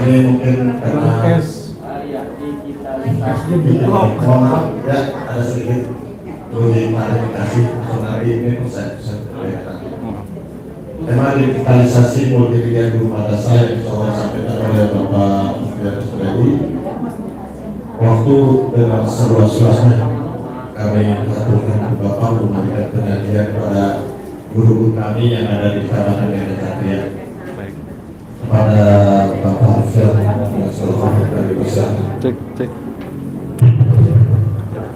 ini mungkin karena ya ada sedikit perlu diklarifikasi mengenai ini saya sampaikan. Memang digitalisasi multimedia guru madrasah yang telah disampaikan oleh Bapak Firdaus Freddy, waktu dengan seluas-luasnya kami aturkan Bapak memberikan penyajian kepada guru kami yang ada di Kecamatan Medan Satria. Kepada Bapak Firdaus yang selalu dari bisa. Cek.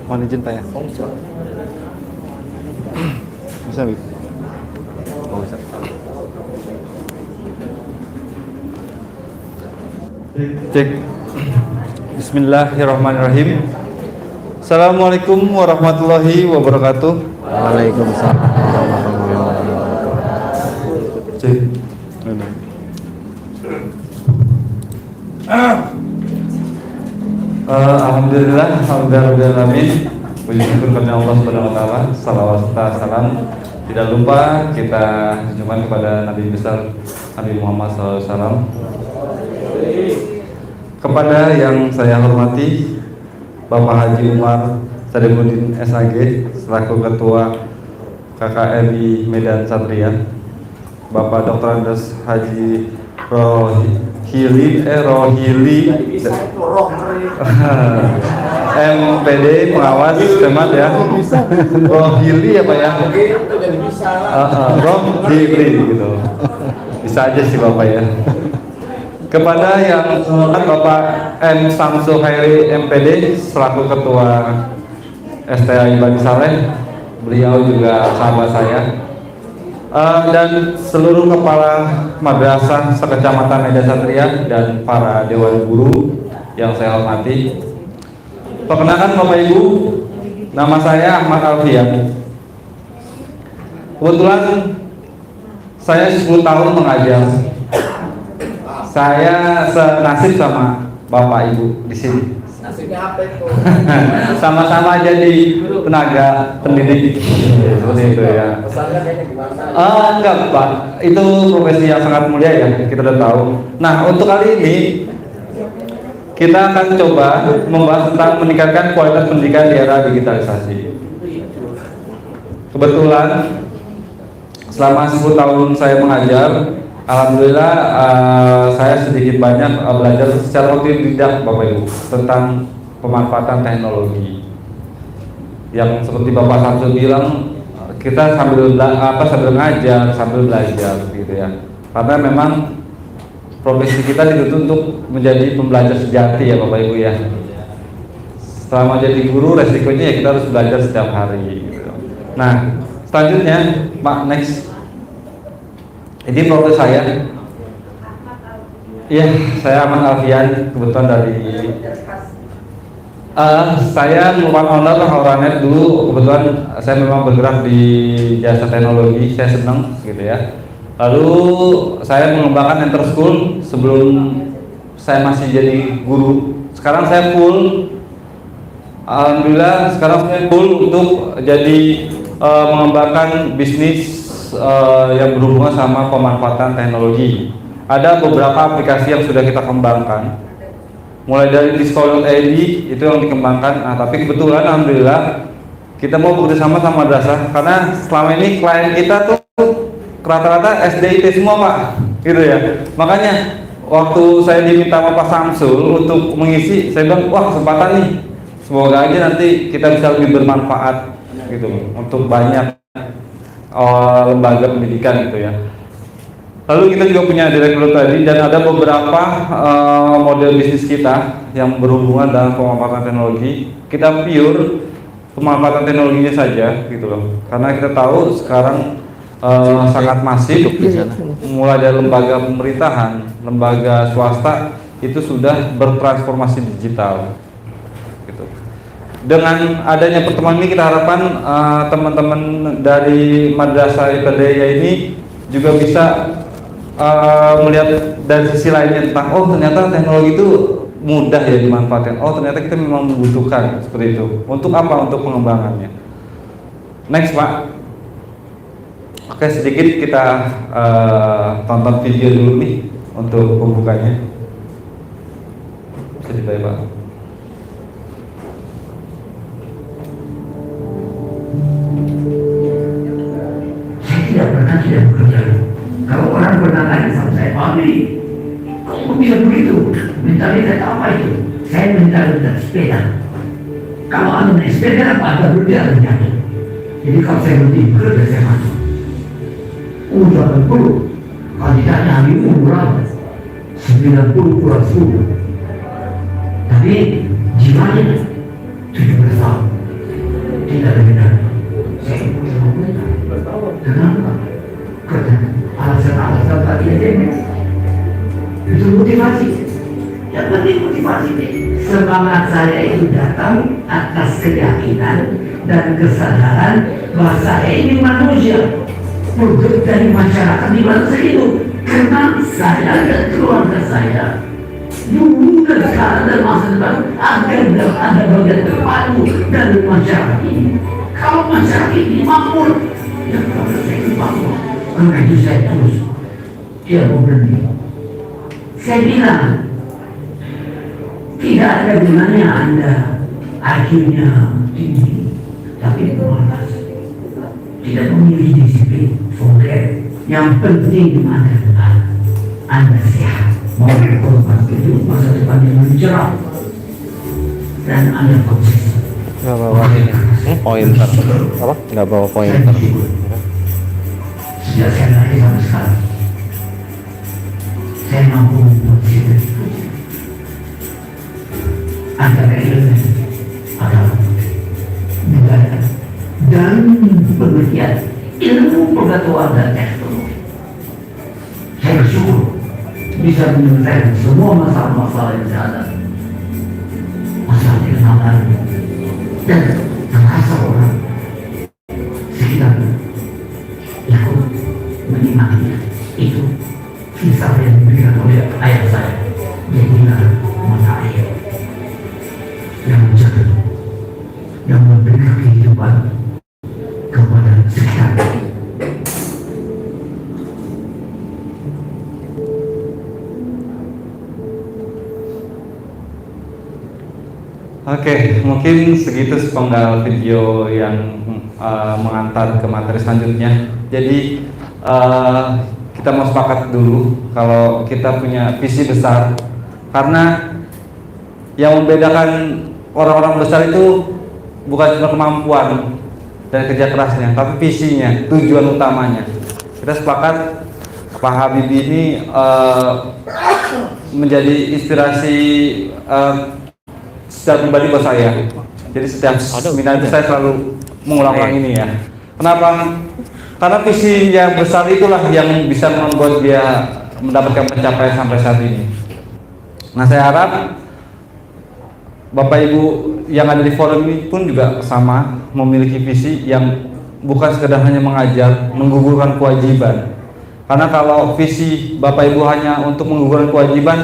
Mohon izin Pak ya. Bisa Bib? Oh bisa. Cek. Bismillahirrahmanirrahim. Assalamualaikum warahmatullahi wabarakatuh. Waalaikumsalam warahmatullahi wabarakatuh. Cek. Alhamdulillah, alhamdulillahirrahmanirrahim. Puji syukur kepada Allah Subhanahu wa taala. Salawat serta salam tidak lupa kita junjungan kepada Nabi besar Nabi Muhammad SAW. Kepada yang saya hormati Bapak Haji Umar Sadimuddin SAG selaku Ketua KKRI Medan Satria, Bapak Dr. Andes Haji Rohili MPD pengawas temat ya. Rohili apa ya? Rohili gitu. Bisa aja sih Bapak ya. Kepada yang Bapak M. Samsul Khairi MPD selaku Ketua STAI Bani Saleh, beliau juga sahabat saya. Dan seluruh kepala madrasah sekecamatan Medan Satria dan para dewan guru yang saya hormati. Perkenalkan Bapak Ibu, nama saya Ahmad Alfian. Kebetulan saya 10 tahun mengajar. Saya senasib sama Bapak Ibu di sini. Nasibnya apa itu? Sama-sama jadi tenaga pendidik seperti itu ya. Pesannya kayaknya gimana? Enggak Pak, itu profesi yang sangat mulia ya, kita udah tahu. Nah untuk kali ini kita akan coba membahas tentang meningkatkan kualitas pendidikan di era digitalisasi. Kebetulan selama 10 tahun saya mengajar, alhamdulillah saya sedikit banyak belajar secara otodidak Bapak Ibu tentang pemanfaatan teknologi. Yang seperti Bapak Samsul bilang, kita sambil ngajar, sambil belajar gitu ya. Karena memang profesi kita dituntut untuk menjadi pembelajar sejati ya Bapak Ibu ya. Selama jadi guru resikonya ya kita harus belajar setiap hari gitu. Nah, selanjutnya Pak next. Ini profil saya. Iya, saya Ahmad Alfian, kebetulan dari saya merupakan owner Auranet dulu. Kebetulan saya memang bergerak di jasa teknologi, saya senang gitu ya. Lalu saya mengembangkan Enter School sebelum saya masih jadi guru. Sekarang saya full, alhamdulillah sekarang saya full untuk jadi mengembangkan bisnis yang berhubungan sama pemanfaatan teknologi. Ada beberapa aplikasi yang sudah kita kembangkan, mulai dari Discord ID itu yang dikembangkan. Nah, tapi kebetulan alhamdulillah kita mau bekerjasama sama madrasah karena selama ini klien kita tuh rata-rata SDIT semua Pak, gitu ya. Makanya waktu saya diminta sama Pak Samsul untuk mengisi, saya bilang wah kesempatan nih, semoga aja nanti kita bisa lebih bermanfaat gitu untuk banyak lembaga pendidikan gitu ya. Lalu kita juga punya direktur tadi dan ada beberapa model bisnis kita yang berhubungan dengan pemanfaatan teknologi. Kita pure pemanfaatan teknologinya saja gitu loh. Karena kita tahu sekarang sangat masif, mulai dari lembaga pemerintahan, lembaga swasta itu sudah bertransformasi digital. Dengan adanya pertemuan ini kita harapkan teman-teman dari Madrasah Ibtidaiyah ini juga bisa melihat dari sisi lainnya tentang oh ternyata teknologi itu mudah ya dimanfaatkan. Oh ternyata kita memang membutuhkan seperti itu. Untuk apa? Untuk pengembangannya. Next Pak. Oke sedikit kita tonton video dulu nih untuk pembukanya. gitu ya Pak. Saya tidak pernah tidak bekerja. Kalau orang pernah tanya sama saya, Pak Bili, kok bisa begitu? Mentalitas apa itu? Saya mentalitas sepeda. Kalau anda naik sepeda, apa ada berarti ada jatuh. Jadi kalau saya berhenti bekerja, saya masuk. Udah 80, kalau ditanya hari umur berapa? 90 kurang 10. Tapi jiwanya 17 tahun. Tidak lebih dari. Saya punya mobilnya. Kenapa? Karena alasan-alasan tadi aja itu motivasi. Yang penting motivasi deh. Semangat saya itu datang atas keyakinan dan kesadaran bahwa saya ini manusia, produk dari masyarakat di bangsa itu. Karena saya dan keluarga saya dulu dan sekarang dan masa depan akan ada bagian terpadu dari masyarakat ini. Kalau masyarakat ini makmur, ya kalau saya ini makmur, karena itu saya terus dia mau berhenti. Saya bilang tidak ada gunanya Anda IQ-nya tinggi tapi malas, tidak memiliki disiplin. Forget. Yang penting Anda sehat, mau berkorban hidup masa depan yang mencerah dan Anda konsisten. Nggak bawa ini pointer apa? Nggak bawa pointer. Sejak saya lahir sampai sekarang, saya mampu membuat diri antara elemen agama, budaya, dan pengertian ilmu pengetahuan dan teknologi. Saya bersyukur bisa menyelesaikan semua masalah-masalah yang ada, masalah teknologi, dan terasa orang sekitar ikut menikmatinya. Itu kisah yang diberikan oleh ayah saya. Dia bilang mata air yang menjaga, yang memberikan kehidupan kepada sekitar. Oke, mungkin segitu sepenggal video yang mengantar ke materi selanjutnya. Jadi kita mau sepakat dulu kalau kita punya visi besar, karena yang membedakan orang-orang besar itu bukan cuma kemampuan dan kerja kerasnya, tapi visinya, tujuan utamanya. Kita sepakat Pak Habibie ini menjadi inspirasi secara pribadi buat saya. Jadi setiap seminar itu saya selalu mengulang-ulang ini ya. Kenapa? Karena visi yang besar itulah yang bisa membuat dia mendapatkan pencapaian sampai saat ini. Nah, saya harap Bapak Ibu yang ada di forum ini pun juga sama, memiliki visi yang bukan sekedar hanya mengajar, menggugurkan kewajiban. Karena kalau visi Bapak Ibu hanya untuk menggugurkan kewajiban,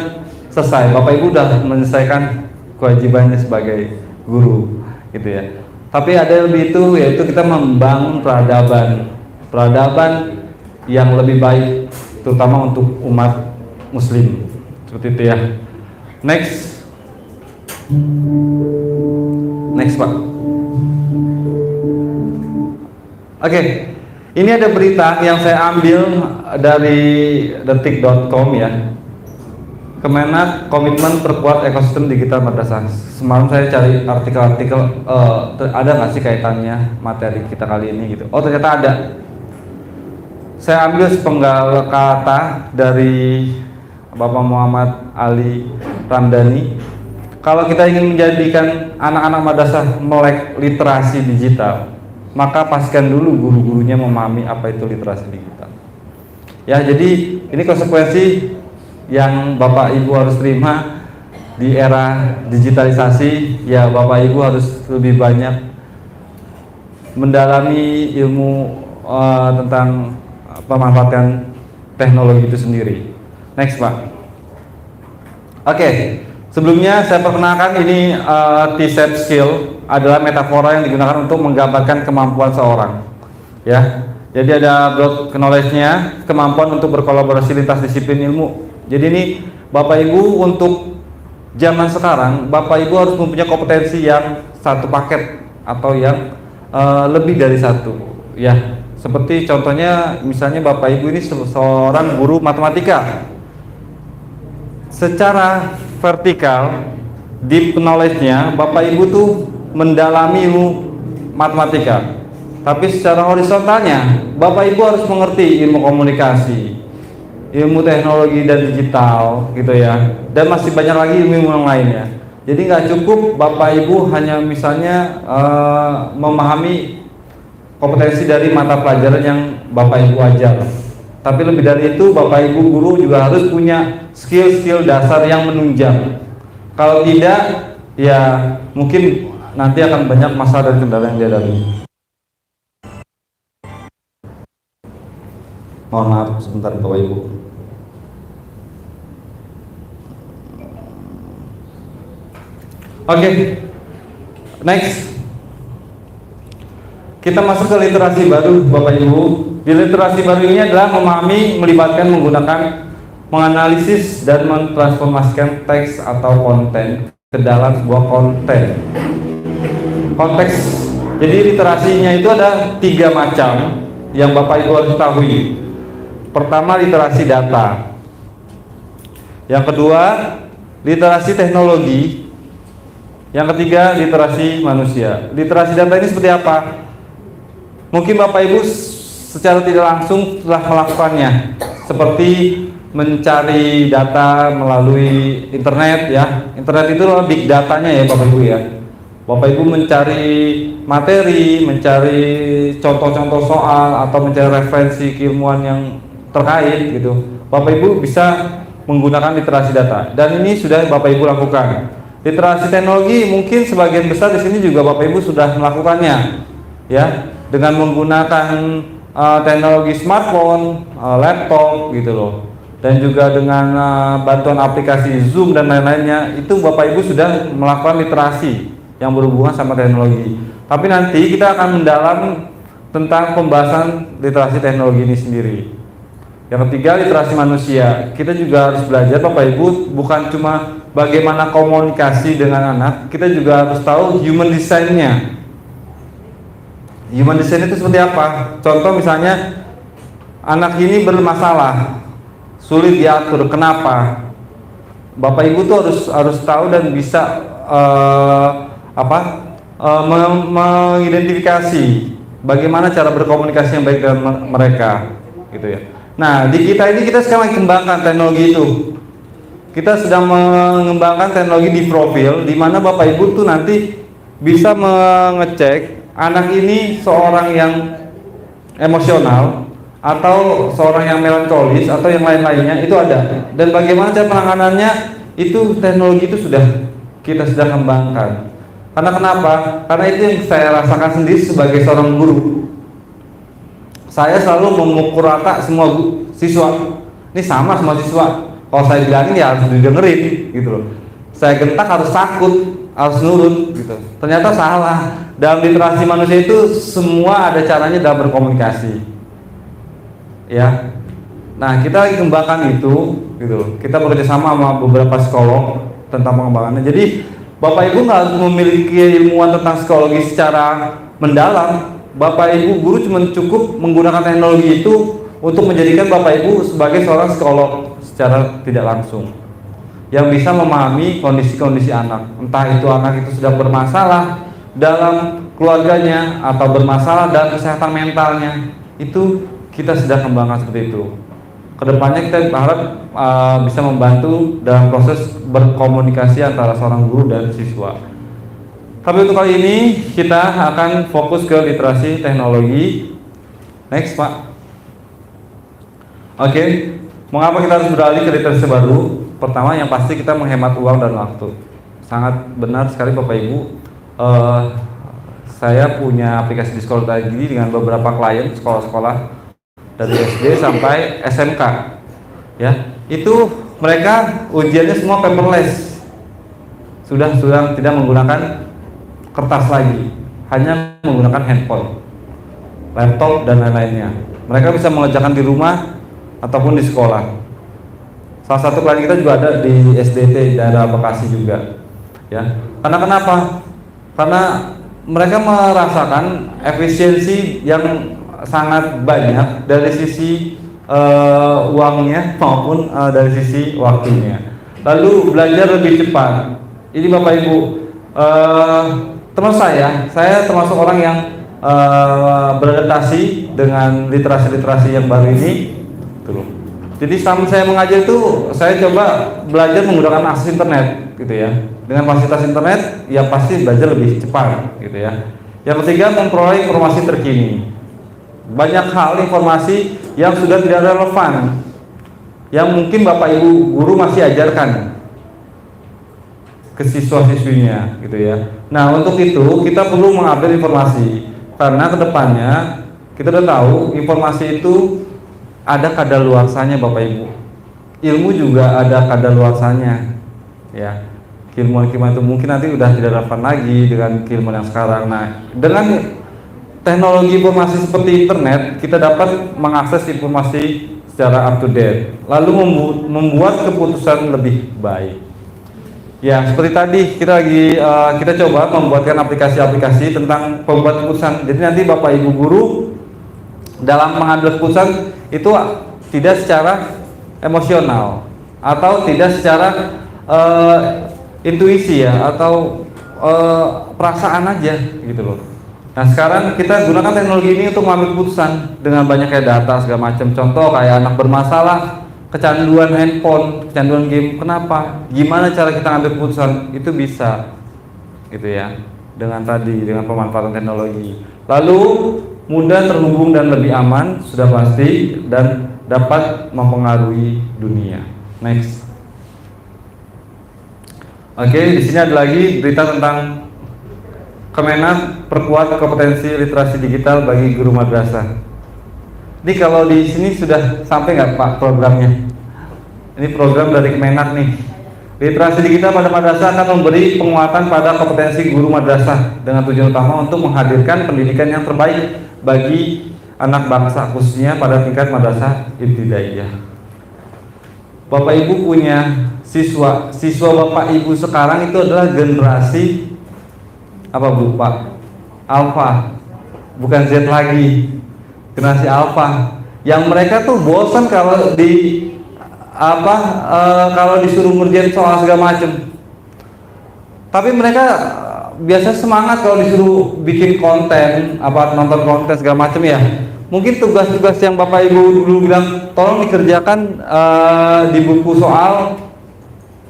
selesai. Bapak Ibu sudah menyelesaikan kewajibannya sebagai guru, gitu ya. Tapi ada lebih itu, yaitu kita membangun peradaban yang lebih baik, terutama untuk umat Muslim, seperti itu ya. Next Pak. Oke, ini ada berita yang saya ambil dari detik.com ya. Kemenak komitmen perkuat ekosistem digital madrasah. Semalam saya cari artikel-artikel, ada nggak sih kaitannya materi kita kali ini gitu. Oh, ternyata ada. Saya ambil sepenggal kata dari Bapak Muhammad Ali Ramdhani. Kalau kita ingin menjadikan anak-anak madrasah melek literasi digital, maka pastikan dulu guru-gurunya memahami apa itu literasi digital. Ya, jadi ini konsekuensi yang Bapak Ibu harus terima di era digitalisasi. Ya, Bapak Ibu harus lebih banyak mendalami ilmu tentang pemanfaatan teknologi itu sendiri. Next Pak. Oke, sebelumnya saya perkenalkan ini T-Set Skill adalah metafora yang digunakan untuk menggambarkan kemampuan seorang. Ya, jadi ada broad knowledge-nya, kemampuan untuk berkolaborasi lintas disiplin ilmu. Jadi ini Bapak Ibu untuk zaman sekarang Bapak Ibu harus mempunyai kompetensi yang satu paket atau yang lebih dari satu, ya. Seperti contohnya misalnya Bapak Ibu ini seorang guru matematika. Secara vertikal, deep knowledge-nya Bapak Ibu tuh mendalami ilmu matematika. Tapi secara horizontalnya Bapak Ibu harus mengerti ilmu komunikasi, ilmu teknologi dan digital gitu ya. Dan masih banyak lagi ilmu yang lainnya. Jadi nggak cukup Bapak Ibu hanya misalnya memahami kompetensi dari mata pelajaran yang Bapak Ibu ajar. Tapi lebih dari itu Bapak Ibu guru juga harus punya skill-skill dasar yang menunjang. Kalau tidak, ya mungkin nanti akan banyak masalah dan kendala yang dihadapi. Mohon maaf sebentar Bapak Ibu. Oke, next. Kita masuk ke literasi baru Bapak Ibu. Di literasi baru ini adalah memahami, melibatkan, menggunakan, menganalisis dan mentransformasikan teks atau konten ke dalam sebuah konten. Konteks. Jadi literasinya itu ada 3 macam yang Bapak Ibu harus ketahui. Pertama, literasi data. Yang kedua, literasi teknologi. Yang ketiga, literasi manusia. Literasi data ini seperti apa? Mungkin Bapak Ibu secara tidak langsung telah melakukannya, seperti mencari data melalui internet ya. Internet itu adalah big datanya ya Bapak Ibu ya. Bapak Ibu mencari materi, mencari contoh-contoh soal atau mencari referensi keilmuan yang terkait gitu. Bapak Ibu bisa menggunakan literasi data dan ini sudah Bapak Ibu lakukan. Literasi teknologi mungkin sebagian besar di sini juga Bapak Ibu sudah melakukannya ya, dengan menggunakan teknologi smartphone, laptop gitu loh. Dan juga dengan bantuan aplikasi Zoom dan lain-lainnya, itu Bapak Ibu sudah melakukan literasi yang berhubungan sama teknologi. Tapi nanti kita akan mendalam tentang pembahasan literasi teknologi ini sendiri. Yang ketiga, literasi manusia. Kita juga harus belajar Bapak Ibu bukan cuma bagaimana komunikasi dengan anak, kita juga harus tahu human design-nya. Human design itu seperti apa? Contoh misalnya anak ini bermasalah, sulit diatur. Kenapa? Bapak Ibu tuh harus tahu dan bisa mengidentifikasi bagaimana cara berkomunikasi yang baik dengan mereka, gitu ya. Nah, di kita ini kita sekarang lagi kembangkan teknologi itu. Kita sedang mengembangkan teknologi di profil, di mana Bapak Ibu tuh nanti bisa mengecek anak ini seorang yang emosional atau seorang yang melankolis atau yang lain-lainnya, itu ada. Dan bagaimana cara penanganannya, itu teknologi itu kita sudah kembangkan. Karena kenapa? Karena itu yang saya rasakan sendiri sebagai seorang guru. Saya selalu memukul rata semua siswa. Ini sama semua siswa. Kalau saya bilangin ya harus didengerin gitu loh. Saya gentak harus takut, harus nurut gitu. Ternyata salah. Dalam literasi manusia itu semua ada caranya dalam berkomunikasi. Ya. Nah, kita lagi kembangkan itu gitu. Kita bekerja sama beberapa psikolog tentang pengembangannya. Jadi Bapak Ibu nggak harus memiliki ilmuwan tentang psikologi secara mendalam. Bapak Ibu guru cuma cukup menggunakan teknologi itu untuk menjadikan Bapak Ibu sebagai seorang psikolog secara tidak langsung, yang bisa memahami kondisi-kondisi anak. Entah itu anak itu sudah bermasalah dalam keluarganya atau bermasalah dalam kesehatan mentalnya, itu kita sudah kembangkan seperti itu. Kedepannya kita berharap bisa membantu dalam proses berkomunikasi antara seorang guru dan siswa. Tapi untuk kali ini kita akan fokus ke literasi teknologi. Next Pak. Oke, mengapa kita harus beralih ke literasi baru? Pertama, yang pasti kita menghemat uang dan waktu. Sangat benar sekali Bapak Ibu. Saya punya aplikasi di sekolah tadi dengan beberapa klien sekolah-sekolah dari SD sampai SMK. Ya, itu mereka ujiannya semua paperless. Sudah tidak menggunakan kertas lagi, hanya menggunakan handphone, laptop dan lain-lainnya. Mereka bisa mengerjakan di rumah ataupun di sekolah. Salah satu klien kita juga ada di SDT daerah Bekasi juga. Ya. Karena kenapa? Karena mereka merasakan efisiensi yang sangat banyak dari sisi uangnya maupun dari sisi waktunya. Lalu belajar lebih cepat. Ini Bapak Ibu, teman saya termasuk orang yang beradaptasi dengan literasi-literasi yang baru ini. Tuh. Jadi selama saya mengajar itu saya coba belajar menggunakan akses internet, gitu ya. Dengan fasilitas internet, ya pasti belajar lebih cepat, gitu ya. Yang ketiga, memperoleh informasi terkini. Banyak hal informasi yang sudah tidak relevan, yang mungkin Bapak Ibu guru masih ajarkan ke siswa-siswinya, gitu ya. Nah, untuk itu kita perlu mengupdate informasi, karena kedepannya kita udah tahu informasi itu ada kadaluarsanya Bapak Ibu. Ilmu juga ada kadaluarsanya, ya. Keilmuan itu mungkin nanti udah tidak relevan lagi dengan keilmuan yang sekarang. Nah, dengan teknologi informasi seperti internet, kita dapat mengakses informasi secara up to date, lalu membuat keputusan lebih baik. Ya, seperti tadi kita coba membuatkan aplikasi-aplikasi tentang pembuat keputusan. Jadi nanti Bapak Ibu guru dalam mengambil keputusan itu tidak secara emosional atau tidak secara intuisi ya, atau perasaan aja gitu loh. Nah, sekarang kita gunakan teknologi ini untuk mengambil keputusan dengan banyaknya data segala macam. Contoh kayak anak bermasalah, kecanduan handphone, kecanduan game. Kenapa? Gimana cara kita ambil keputusan? Itu bisa gitu ya, dengan pemanfaatan teknologi. Lalu mudah terhubung dan lebih aman, sudah pasti, dan dapat mempengaruhi dunia. Next. Oke, di sini ada lagi berita tentang Kemenak perkuat kompetensi literasi digital bagi guru madrasah. Ini kalau di sini sudah sampai nggak Pak programnya? Ini program dari Kemenak nih. Literasi digital pada madrasah akan memberi penguatan pada kompetensi guru madrasah dengan tujuan utama untuk menghadirkan pendidikan yang terbaik bagi anak bangsa, khususnya pada tingkat madrasah ibtidaiyah. Bapak Ibu punya siswa Bapak Ibu sekarang itu adalah generasi apa Bu Pak? Alpha, bukan Z lagi, generasi Alpha. Yang mereka tuh bosan kalau disuruh ngerjain soal segala macem. Tapi mereka biasa semangat kalau disuruh bikin konten, nonton konten segala macem ya. Mungkin tugas-tugas yang Bapak Ibu dulu bilang tolong dikerjakan di buku soal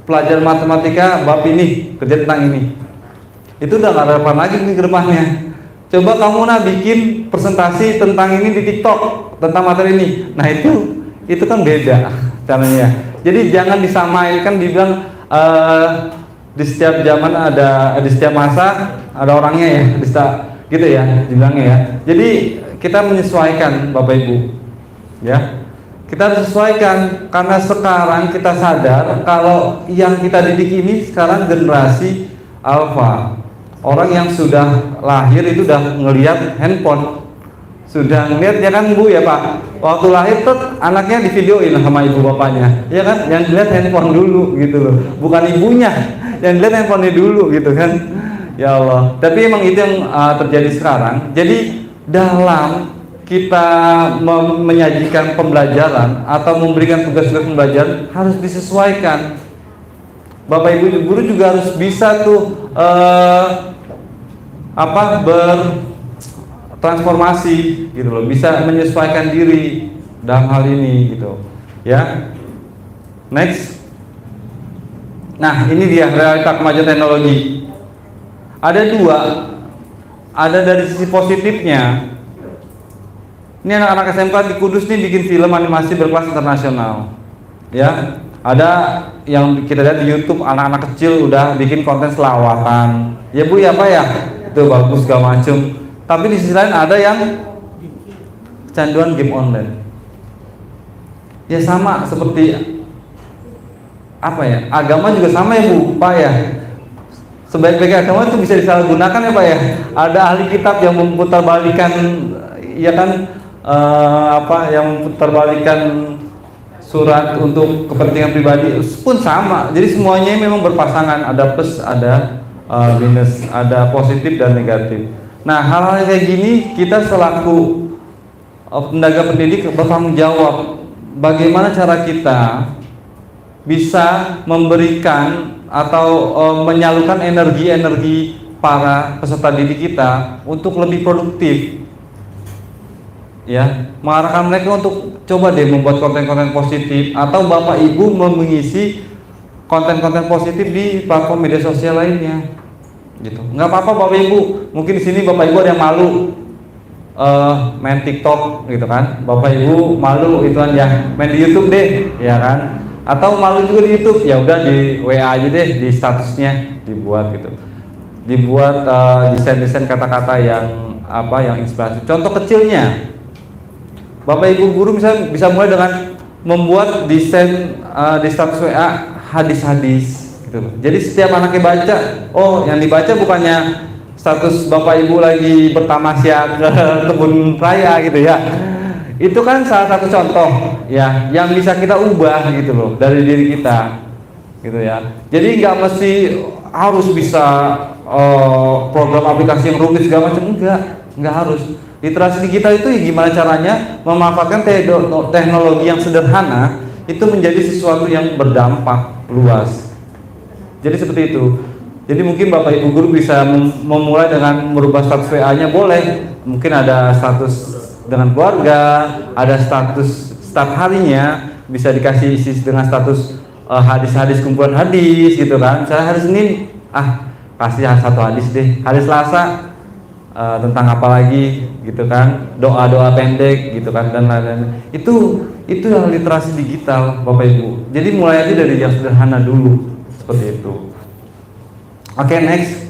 pelajaran matematika bab ini, kerja tentang ini. Itu udah gak relevan lagi nih ke depannya. Coba kamu bikin presentasi tentang ini di TikTok tentang materi ini. Nah itu kan beda caranya. Jadi jangan disamain, kan dibilang di setiap zaman di setiap masa ada orangnya ya, bisa gitu ya dibilangnya ya. Jadi kita menyesuaikan Bapak Ibu, ya. Kita harus sesuaikan karena sekarang kita sadar kalau yang kita didik ini sekarang generasi alpha. Orang yang sudah lahir itu udah ngelihat handphone, sudah ngelihat ya kan Bu ya Pak. Waktu lahir tuh anaknya divideoin sama ibu bapaknya, ya kan? Yang dilihat handphone dulu gitu loh, bukan ibunya, yang dilihat handphonenya dulu gitu kan. Ya Allah. Tapi emang itu yang terjadi sekarang. Jadi dalam kita menyajikan pembelajaran atau memberikan tugas-tugas pembelajaran harus disesuaikan. Bapak Ibu guru juga harus bisa tuh bertransformasi gitu loh, bisa menyesuaikan diri dalam hal ini gitu ya. Next. Nah, ini dia realita kemajuan teknologi. Ada dua, ada dari sisi positifnya. Ini anak-anak SMK di Kudus nih bikin film animasi berkelas internasional ya. Ada yang kita lihat di YouTube, anak-anak kecil udah bikin konten selawatan ya Bu ya Pak ya, itu bagus segala macem. Tapi di sisi lain ada yang kecanduan game online ya, sama seperti agama juga sama ya Bu Pak ya. Sebaik-baik agama itu bisa disalahgunakan ya Pak ya. Ada ahli kitab yang memutarbalikan ya kan, yang memutarbalikan surat untuk kepentingan pribadi pun sama. Jadi semuanya memang berpasangan, ada plus, ada minus, ada positif dan negatif. Nah, hal-hal kayak gini kita selaku tenaga pendidik bertanggung jawab bagaimana cara kita bisa memberikan atau menyalurkan energi-energi para peserta didik kita untuk lebih produktif, ya, mengarahkan mereka untuk coba deh membuat konten-konten positif, atau Bapak Ibu mengisi konten-konten positif di platform media sosial lainnya, gitu. Nggak apa-apa Bapak Ibu, mungkin di sini Bapak Ibu ada yang malu main TikTok, gitu kan? Bapak Ibu malu itu kan ya main di YouTube deh, ya kan? Atau malu juga di YouTube, ya udah di WA aja deh, di statusnya dibuat gitu, dibuat desain-desain kata-kata yang yang inspirasi. Contoh kecilnya, Bapak Ibu guru misalnya bisa mulai dengan membuat desain di status WA hadis-hadis gitu. Jadi setiap anaknya baca, oh yang dibaca bukannya status Bapak Ibu lagi bertamasya ke kebun raya gitu ya. Itu kan salah satu contoh ya yang bisa kita ubah gitu loh dari diri kita gitu ya. Jadi nggak mesti harus bisa program aplikasi yang rumit segala macam, enggak harus. Literasi digital itu ya gimana caranya memanfaatkan teknologi yang sederhana itu menjadi sesuatu yang berdampak luas. Jadi seperti itu. Jadi mungkin Bapak Ibu guru bisa memulai dengan merubah status WA-nya, boleh. Mungkin ada status dengan keluarga, ada status setiap harinya, bisa dikasih isi dengan status hadis-hadis, kumpulan hadis gitu kan. Misalnya hari Senin, kasih satu hadis deh. Hari Selasa tentang apa lagi gitu kan, doa-doa pendek gitu kan, dan lain-lain. Itu yang literasi digital Bapak Ibu. Jadi mulai aja dari yang sederhana dulu, seperti itu. Oke, next.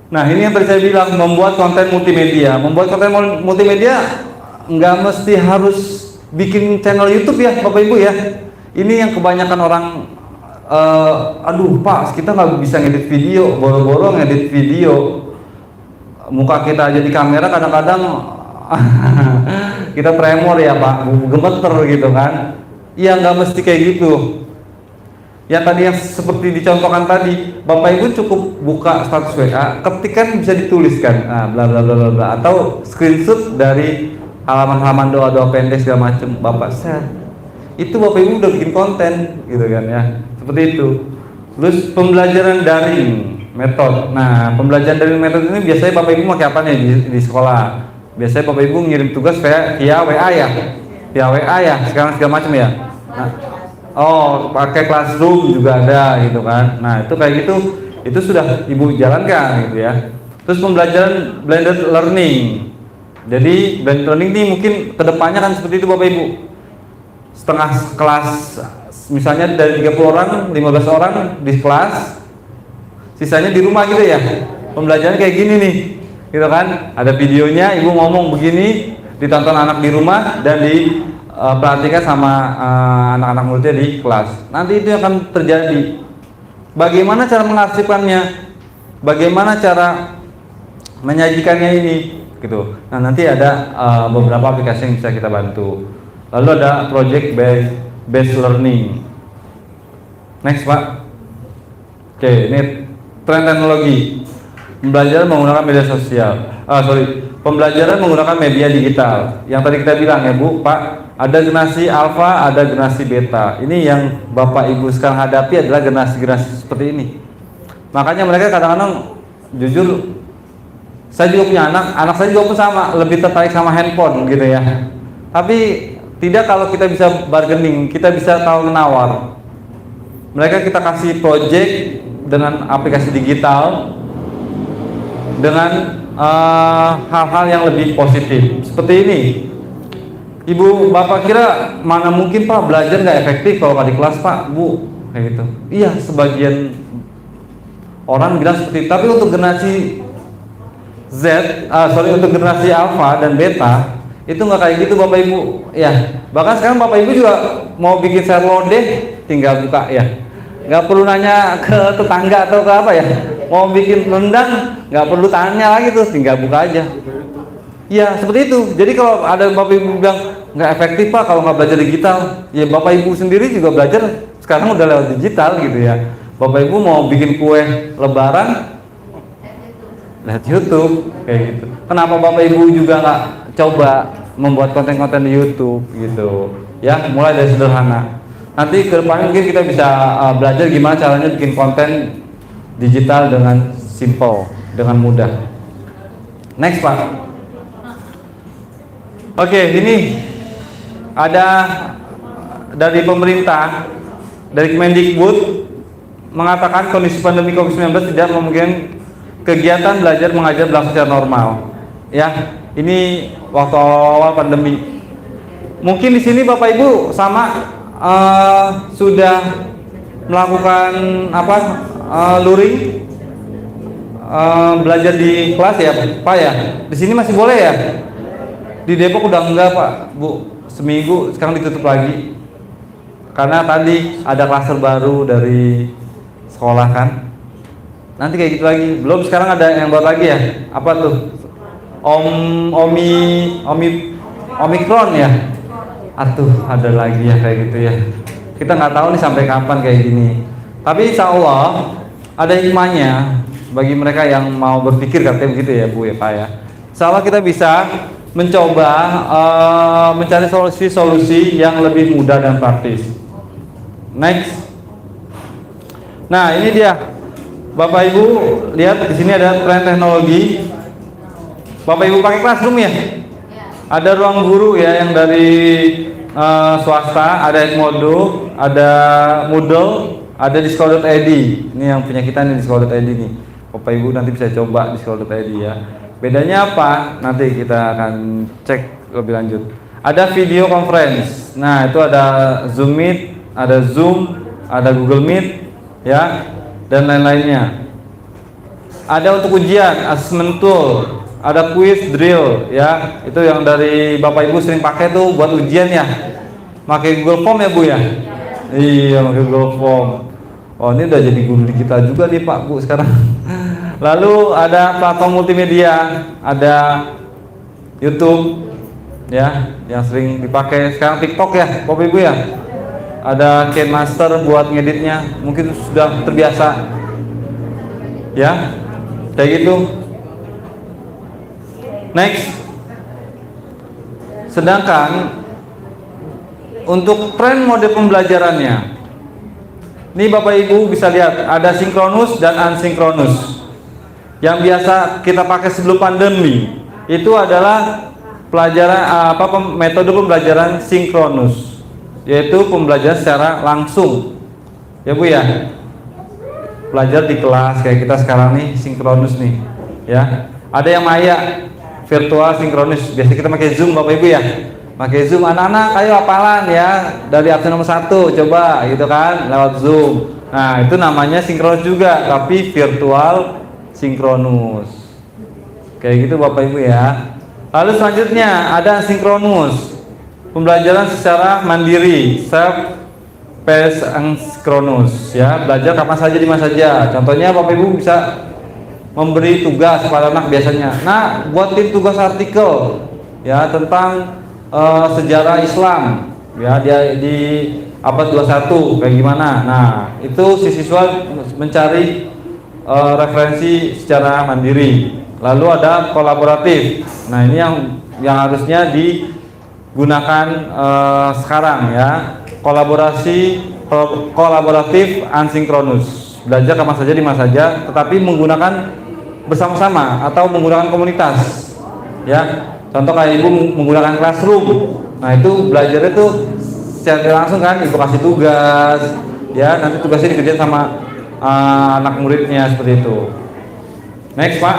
Nah, ini yang tadi saya bilang, membuat konten multimedia. Membuat konten multimedia nggak mesti harus bikin channel YouTube ya Bapak Ibu ya. Ini yang kebanyakan orang aduh Pak, kita nggak bisa ngedit video, boro-boro ngedit video, muka kita aja di kamera kadang-kadang kita tremor ya Pak, gemeter gitu kan. Iya, nggak mesti kayak gitu. Yang tadi yang seperti dicontohkan tadi, Bapak Ibu cukup buka status WA, ketikkan bisa dituliskan, bla bla bla bla, atau screenshot dari halaman-halaman doa-doa pendek segala macam, Bapak share. Itu Bapak Ibu udah bikin konten gitu kan ya. Seperti itu. Terus pembelajaran daring metode. Nah, pembelajaran daring metode ini biasanya Bapak Ibu pakai apa nih di sekolah? Biasanya Bapak Ibu ngirim tugas via WA ya. Via WA ya, sekarang segala macam ya. Nah, pakai Classroom juga ada gitu kan. Nah, itu kayak gitu. Itu sudah Ibu jalankan gitu ya. Terus pembelajaran blended learning. Jadi blended learning ini mungkin kedepannya kan seperti itu Bapak Ibu. Setengah kelas, misalnya dari 30 orang, 15 orang di kelas, sisanya di rumah gitu ya. Pembelajaran kayak gini nih, gitu kan? Ada videonya, Ibu ngomong begini, ditonton anak di rumah dan diperhatikan sama anak-anak muridnya di kelas. Nanti itu akan terjadi. Bagaimana cara mengarsipkannya? Bagaimana cara menyajikannya ini? Gitu. Nah, nanti ada beberapa aplikasi yang bisa kita bantu. Lalu ada project based learning. Next Pak. Oke, ini tren teknologi. Pembelajaran menggunakan media sosial. Pembelajaran menggunakan media digital. Yang tadi kita bilang ya Bu, Pak, ada generasi alfa, ada generasi beta. Ini yang Bapak Ibu sekarang hadapi adalah generasi-generasi seperti ini. Makanya mereka kadang-kadang jujur, saya juga punya anak saya juga pun sama, lebih tertarik sama handphone gitu ya. Tapi tidak kalau kita bisa bargaining, kita bisa tahu menawar. Mereka kita kasih project dengan aplikasi digital, dengan hal-hal yang lebih positif. Seperti ini, Ibu Bapak kira mana mungkin Pak belajar nggak efektif kalau nggak di kelas Pak Bu, kayak gitu. Iya, sebagian orang bilang seperti itu. Tapi untuk generasi untuk generasi alpha dan beta itu nggak kayak gitu Bapak Ibu ya. Bahkan sekarang Bapak Ibu juga mau bikin share deh, tinggal buka ya, nggak perlu nanya ke tetangga atau ke apa ya. Mau bikin rendang nggak perlu tanya lagi tuh, tinggal buka aja Ya seperti itu. Jadi kalau ada Bapak Ibu bilang nggak efektif Pak kalau nggak belajar digital, ya Bapak Ibu sendiri juga belajar sekarang udah lewat digital gitu ya. Bapak Ibu mau bikin kue Lebaran, lihat YouTube kayak gitu. Kenapa Bapak Ibu juga nggak coba membuat konten-konten di YouTube gitu? Ya, mulai dari sederhana. Nanti ke depan mungkin kita bisa belajar gimana caranya bikin konten digital dengan simple, dengan mudah. Next Pak. Oke, ini ada dari pemerintah, dari Kemendikbud mengatakan kondisi pandemi COVID-19 tidak memungkinkan kegiatan belajar mengajar berlangsung secara normal. Ya, ini waktu awal pandemi. Mungkin di sini Bapak Ibu sama sudah melakukan luring belajar di kelas ya, Pak ya. Di sini masih boleh ya? Di Depok udah enggak Pak, Bu, seminggu sekarang ditutup lagi karena tadi ada klaster baru dari sekolah kan, nanti kayak gitu lagi. Belum sekarang ada yang baru lagi ya, apa tuh, Omikron ya, ada lagi ya kayak gitu ya. Kita nggak tahu nih sampai kapan kayak gini, tapi insya Allah ada hikmahnya bagi mereka yang mau berpikir, katanya begitu ya Bu ya Pak ya. Insya Allah kita bisa mencoba mencari solusi-solusi yang lebih mudah dan praktis. Next. Nah, ini dia. Bapak Ibu lihat di sini ada tren teknologi. Bapak Ibu pakai Classroom ya? Ada ruang guru ya yang dari swasta, ada Edmodo, ada Moodle, ada Discord.id. Ini yang punya kita nih, Discord.id nih. Bapak Ibu nanti bisa coba Discord.id ya. Bedanya apa? Nanti kita akan cek lebih lanjut. Ada video conference. Nah, itu ada Zoom Meet, ada Zoom, ada Google Meet, ya, dan lain-lainnya. Ada untuk ujian, assessment tool, ada quiz drill, ya. Itu yang dari Bapak Ibu sering pakai tuh buat ujian ya. Pakai Google Form ya Bu ya? Iya, pakai Google Form. Oh, ini udah jadi guru di kita juga nih Pak Bu sekarang. Lalu ada platform multimedia, ada YouTube, ya, yang sering dipakai sekarang, TikTok ya, Bapak Ibu ya. Ada KineMaster buat ngeditnya, mungkin sudah terbiasa, ya, kayak gitu. Next. Sedangkan untuk tren mode pembelajarannya, ini Bapak Ibu bisa lihat ada sinkronus dan asinkronus. Yang biasa kita pakai sebelum pandemi itu adalah pelajaran metode pembelajaran sinkronus, yaitu pembelajaran secara langsung ya Bu ya, belajar di kelas kayak kita sekarang nih, sinkronus nih ya. Ada yang maya, virtual sinkronus, biasa kita pakai Zoom Bapak Ibu ya, pakai Zoom. Anak-anak ayo hafalan ya dari absen nomor 1 coba gitu kan lewat Zoom. Nah, itu namanya sinkronus juga, tapi virtual sinkronus kayak gitu Bapak Ibu ya. Lalu selanjutnya ada asinkronus, pembelajaran secara mandiri, self paced asinkronus ya, belajar kapan saja di mana saja. Contohnya Bapak Ibu bisa memberi tugas kepada anak biasanya, nah buatin tugas artikel ya tentang sejarah Islam ya, dia di abad 21 kayak gimana. Nah, itu si siswa mencari referensi secara mandiri. Lalu ada kolaboratif. Nah, ini yang harusnya digunakan sekarang ya. Kolaboratif asinkronus. Belajar kapan saja di mana saja, tetapi menggunakan bersama-sama atau menggunakan komunitas. Ya. Contoh kayak Ibu menggunakan Classroom. Nah, itu belajar itu secara langsung kan, Ibu kasih tugas ya, nanti tugasnya dikerjain sama anak muridnya seperti itu. Next Pak.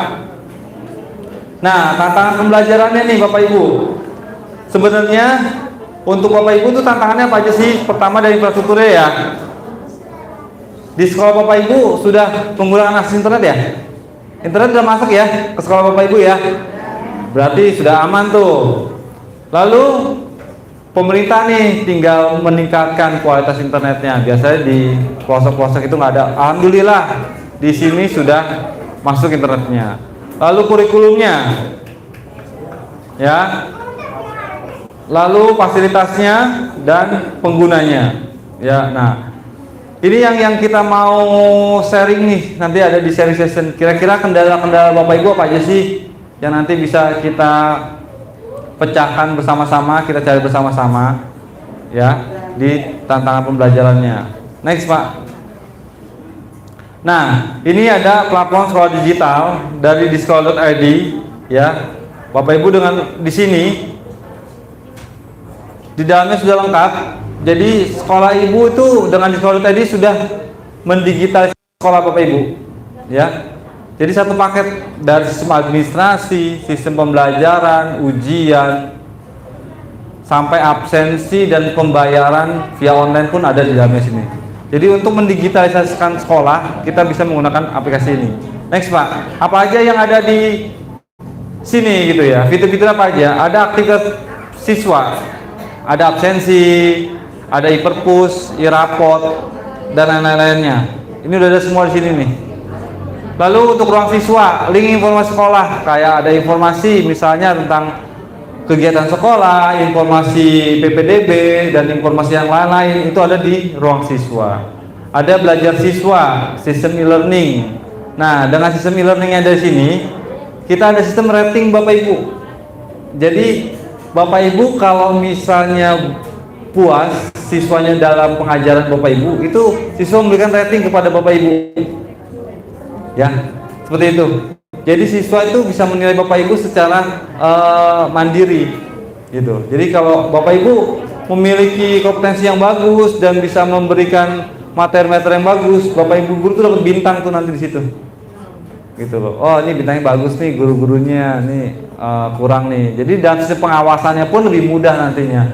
Nah, tantangan pembelajarannya nih Bapak Ibu. Sebenarnya untuk Bapak Ibu itu tantangannya apa aja sih? Pertama dari infrastrukturnya ya. Di sekolah Bapak Ibu sudah menggunakan akses internet ya? Internet sudah masuk ya ke sekolah Bapak Ibu ya? Berarti sudah aman tuh. Lalu pemerintah nih tinggal meningkatkan kualitas internetnya. Biasanya di pelosok-pelosok itu nggak ada. Alhamdulillah di sini sudah masuk internetnya. Lalu kurikulumnya Ya. Lalu fasilitasnya dan penggunanya. Ya, nah ini yang kita mau sharing nih, nanti ada di sharing session. Kira-kira kendala-kendala Bapak Ibu apa aja sih yang nanti bisa kita pecahkan bersama-sama, kita cari bersama-sama ya di tantangan pembelajarannya. Next Pak. Nah, ini ada platform sekolah digital dari disekolah.id ya. Bapak Ibu dengan di sini di dalamnya sudah lengkap. Jadi sekolah Ibu itu dengan disekolah.id sudah mendigitalisasi sekolah Bapak Ibu ya. Jadi satu paket dari sistem administrasi, sistem pembelajaran, ujian, sampai absensi dan pembayaran via online pun ada di dalamnya sini. Jadi untuk mendigitalisasikan sekolah, kita bisa menggunakan aplikasi ini. Next Pak, apa aja yang ada di sini gitu ya? Fitur-fitur apa aja? Ada aktivitas siswa, ada absensi, ada e-perpus, e-raport, dan lain-lainnya. Ini udah ada semua di sini nih. Lalu untuk ruang siswa, link informasi sekolah, kayak ada informasi misalnya tentang kegiatan sekolah, informasi PPDB, dan informasi yang lain-lain itu ada di ruang siswa. Ada belajar siswa, sistem e-learning. Nah, dengan sistem e-learning yang ada di sini, kita ada sistem rating Bapak Ibu. Jadi Bapak Ibu kalau misalnya puas siswanya dalam pengajaran Bapak Ibu, itu siswa memberikan rating kepada Bapak Ibu. Ya, seperti itu. Jadi siswa itu bisa menilai Bapak Ibu secara mandiri gitu. Jadi kalau Bapak Ibu memiliki kompetensi yang bagus dan bisa memberikan materi-materi yang bagus, Bapak Ibu guru tuh dapat bintang tuh nanti di situ. Gitu loh. Oh, ini bintangnya bagus nih, guru-gurunya nih kurang nih. Jadi dalam sisi pengawasannya pun lebih mudah nantinya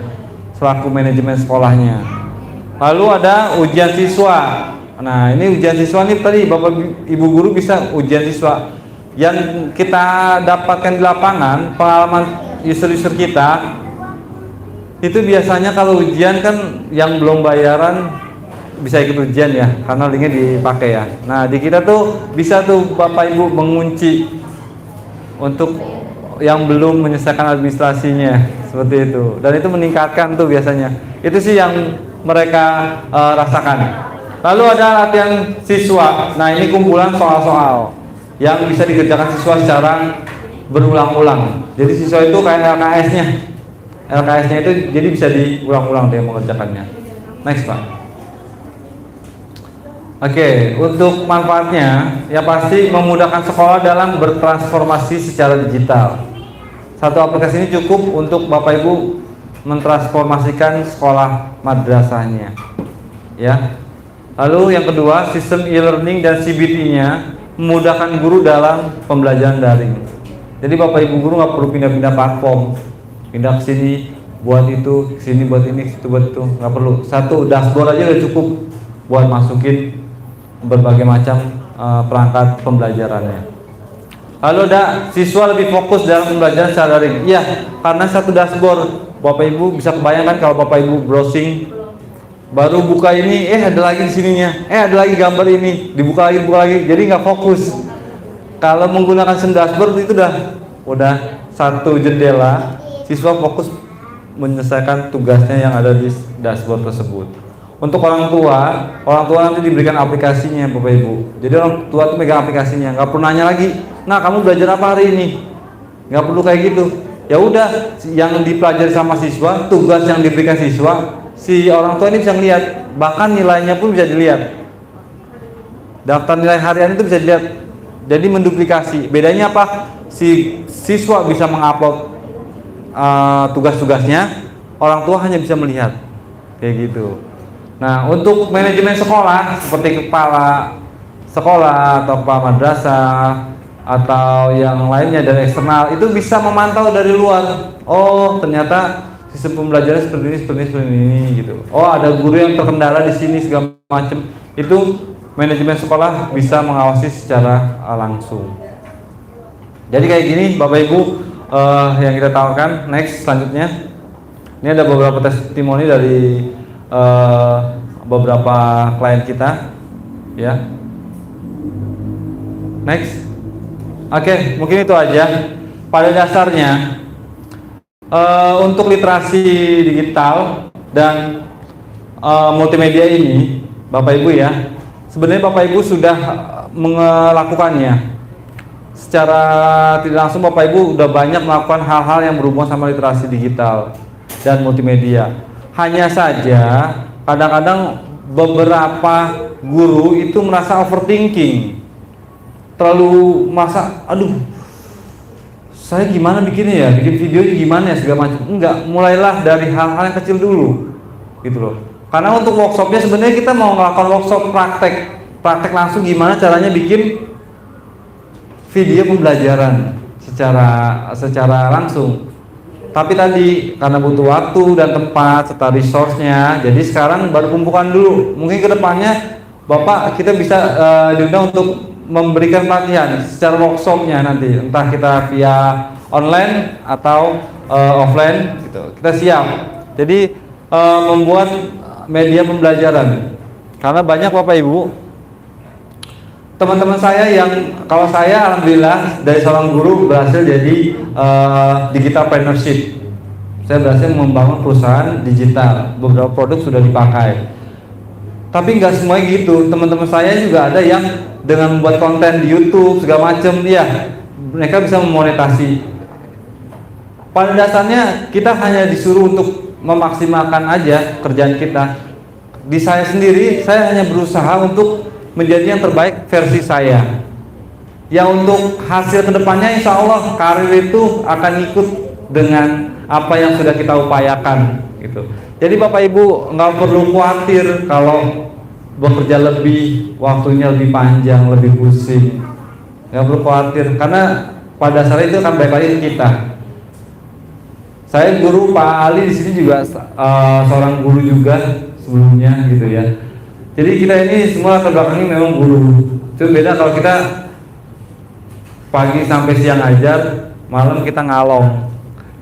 selaku manajemen sekolahnya. Lalu ada ujian siswa. Nah, ini ujian siswa nih tadi Bapak Ibu guru bisa ujian siswa. Yang kita dapatkan di lapangan, pengalaman user-user kita itu biasanya kalau ujian kan yang belum bayaran bisa ikut ujian ya, karena linknya dipakai ya. Nah, di kita tuh bisa tuh Bapak Ibu mengunci untuk yang belum menyelesaikan administrasinya, seperti itu. Dan itu meningkatkan tuh biasanya. Itu sih yang mereka rasakan. Lalu ada latihan siswa. Nah, ini kumpulan soal-soal yang bisa dikerjakan siswa secara berulang-ulang. Jadi siswa itu kayak LKS-nya. LKS-nya itu jadi bisa diulang-ulang dia mengerjakannya. Next Pak. Oke, untuk manfaatnya ya pasti memudahkan sekolah dalam bertransformasi secara digital. Satu aplikasi ini cukup untuk Bapak Ibu mentransformasikan sekolah madrasahnya. Ya. Lalu yang kedua, sistem e-learning dan CBT-nya memudahkan guru dalam pembelajaran daring. Jadi Bapak Ibu guru nggak perlu pindah-pindah platform, pindah ke sini buat itu, ke sini buat ini, situ buat itu, nggak perlu. Satu dashboard aja udah cukup buat masukin berbagai macam perangkat pembelajarannya. Lalu ada siswa lebih fokus dalam pembelajaran secara daring. Iya, karena satu dashboard, Bapak Ibu bisa kebayangkan kalau Bapak Ibu browsing baru buka ini, ada lagi di sininya, ada lagi gambar ini, dibuka lagi, jadi nggak fokus. Kalau menggunakan dashboard itu udah satu jendela, siswa fokus menyelesaikan tugasnya yang ada di dashboard tersebut. Untuk orang tua nanti diberikan aplikasinya Bapak Ibu. Jadi orang tua tuh megang aplikasinya, nggak perlu nanya lagi. Nah, kamu belajar apa hari ini? Nggak perlu kayak gitu. Ya udah, yang dipelajari sama siswa, tugas yang diberikan siswa, si orang tua ini bisa melihat, bahkan nilainya pun bisa dilihat. Daftar nilai harian itu bisa dilihat. Jadi menduplikasi. Bedanya apa? Si siswa bisa mengupload tugas-tugasnya, orang tua hanya bisa melihat. Kayak gitu. Nah, untuk manajemen sekolah seperti kepala sekolah atau kepala madrasah atau yang lainnya dari eksternal itu bisa memantau dari luar. Oh, ternyata sistem pembelajaran seperti ini gitu. Oh, ada guru yang terkendala di sini segala macam. Itu manajemen sekolah bisa mengawasi secara langsung. Jadi kayak gini Bapak Ibu yang kita tawarkan. Next, selanjutnya. Ini ada beberapa testimoni dari beberapa klien kita ya. Next. Oke, mungkin itu aja. Pada dasarnya Untuk literasi digital dan multimedia ini, Bapak Ibu ya, sebenarnya Bapak Ibu sudah melakukannya. Secara tidak langsung Bapak Ibu udah banyak melakukan hal-hal yang berhubungan sama literasi digital dan multimedia. Hanya saja kadang-kadang beberapa guru itu merasa overthinking, terlalu merasa, aduh, saya gimana bikinnya ya, bikin videonya gimana ya, segala macam. Enggak, mulailah dari hal-hal yang kecil dulu, gitu loh. Karena untuk workshopnya sebenarnya kita mau melakukan workshop praktek langsung gimana caranya bikin video pembelajaran secara langsung. Tapi tadi karena butuh waktu dan tempat serta resource-nya, jadi sekarang baru kumpulkan dulu. Mungkin kedepannya Bapak kita bisa diundang untuk memberikan pelatihan secara workshopnya nanti, entah kita via online atau offline gitu. Kita siap. Jadi membuat media pembelajaran. Karena banyak Bapak Ibu teman-teman saya yang, kalau saya alhamdulillah dari seorang guru berhasil jadi digital partnership. Saya berhasil membangun perusahaan digital, beberapa produk sudah dipakai. Tapi nggak semuanya gitu. Teman-teman saya juga ada yang dengan membuat konten di YouTube segala macam, ya mereka bisa memonetasi. Pada dasarnya kita hanya disuruh untuk memaksimalkan aja kerjaan kita. Di saya sendiri, saya hanya berusaha untuk menjadi yang terbaik versi saya. Ya untuk hasil kedepannya insya Allah karir itu akan ikut dengan apa yang sudah kita upayakan gitu. Jadi Bapak Ibu nggak perlu khawatir kalau bekerja lebih, waktunya lebih panjang, lebih pusing. Nggak perlu khawatir karena pada dasarnya itu akan baik lagi ke kita. Saya guru Pak Ali di sini juga seorang guru juga sebelumnya gitu ya. Jadi kita ini semua terbelakangnya memang guru. Itu beda kalau kita pagi sampai siang ajar, malam kita ngalong.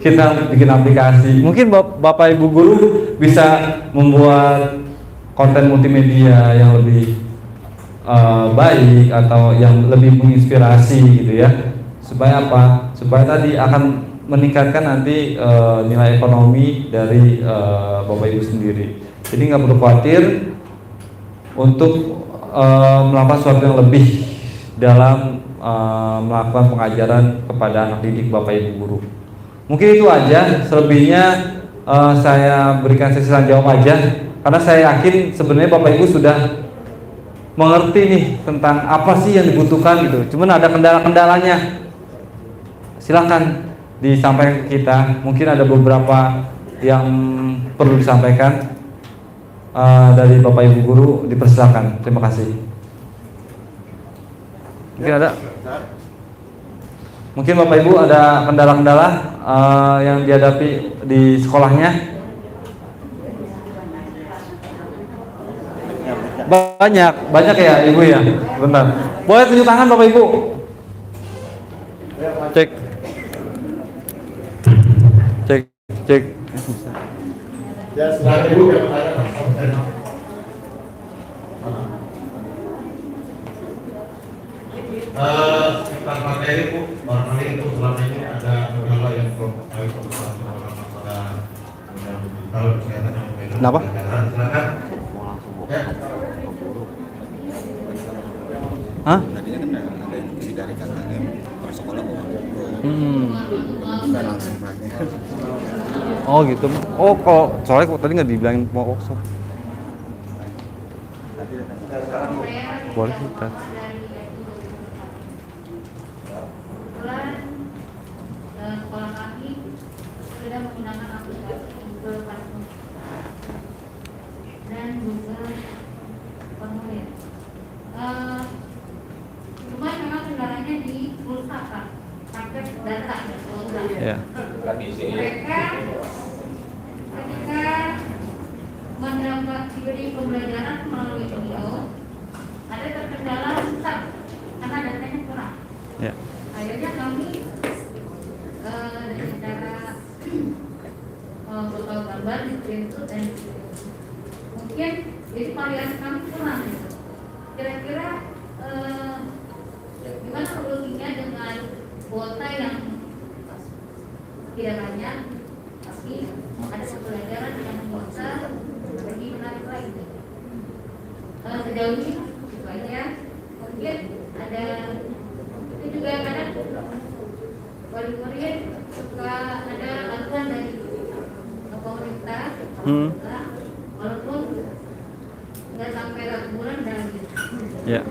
Kita bikin aplikasi. Mungkin Bapak Ibu guru bisa membuat konten multimedia yang lebih baik atau yang lebih menginspirasi gitu ya. Supaya apa? Supaya tadi akan meningkatkan nanti nilai ekonomi dari Bapak Ibu sendiri. Jadi nggak perlu khawatir untuk melakukan sesuatu yang lebih dalam melakukan pengajaran kepada anak didik Bapak Ibu guru. Mungkin itu aja, selebihnya saya berikan sesi tanya jawab aja, karena saya yakin sebenarnya Bapak Ibu sudah mengerti nih tentang apa sih yang dibutuhkan gitu. Cuman ada kendala-kendalanya, silakan disampaikan ke kita. Mungkin ada beberapa yang perlu disampaikan dari Bapak Ibu guru, dipersilakan. Terima kasih. Mungkin ada. Mungkin Bapak Ibu ada kendala-kendala yang dihadapi di sekolahnya. Banyak ya Ibu ya. Bentar. Boleh tunjuk tangan Bapak Ibu. Cek. Ya, silakan Ibu yang bertanya. Tentang materi Bu, barangkali itu selama ini ada kendala yang belum kami konsultasi pada digital kesehatan yang berbeda. Kenapa? Silakan. Ya. Hah? Tadinya kan ada yang dari KKM per sekolah mau langsung pakai. Oh gitu. Oh kalau soalnya kok tadi nggak dibilangin mau workshop. Boleh kita. Sekolah kami sudah menggunakan aplikasi Google Classroom dan Google Formulir. Cuma memang kendalanya di pulsa Pak, pakai data. Ya. Mereka ketika mendapat video pembelajaran melalui video ada terkendala stuck karena datanya kurang. Ya. Akhirnya kami dengan cara foto gambar di screenshot dan mungkin jadi variasi kami kurang gitu. Kira-kira gimana solusinya dengan kuota yang tidak banyak jauhi itu aja. Mungkin ada itu juga kadang wali murid suka ada aturan dari pemerintah, walaupun nggak sampai 8 bulan dan Ya.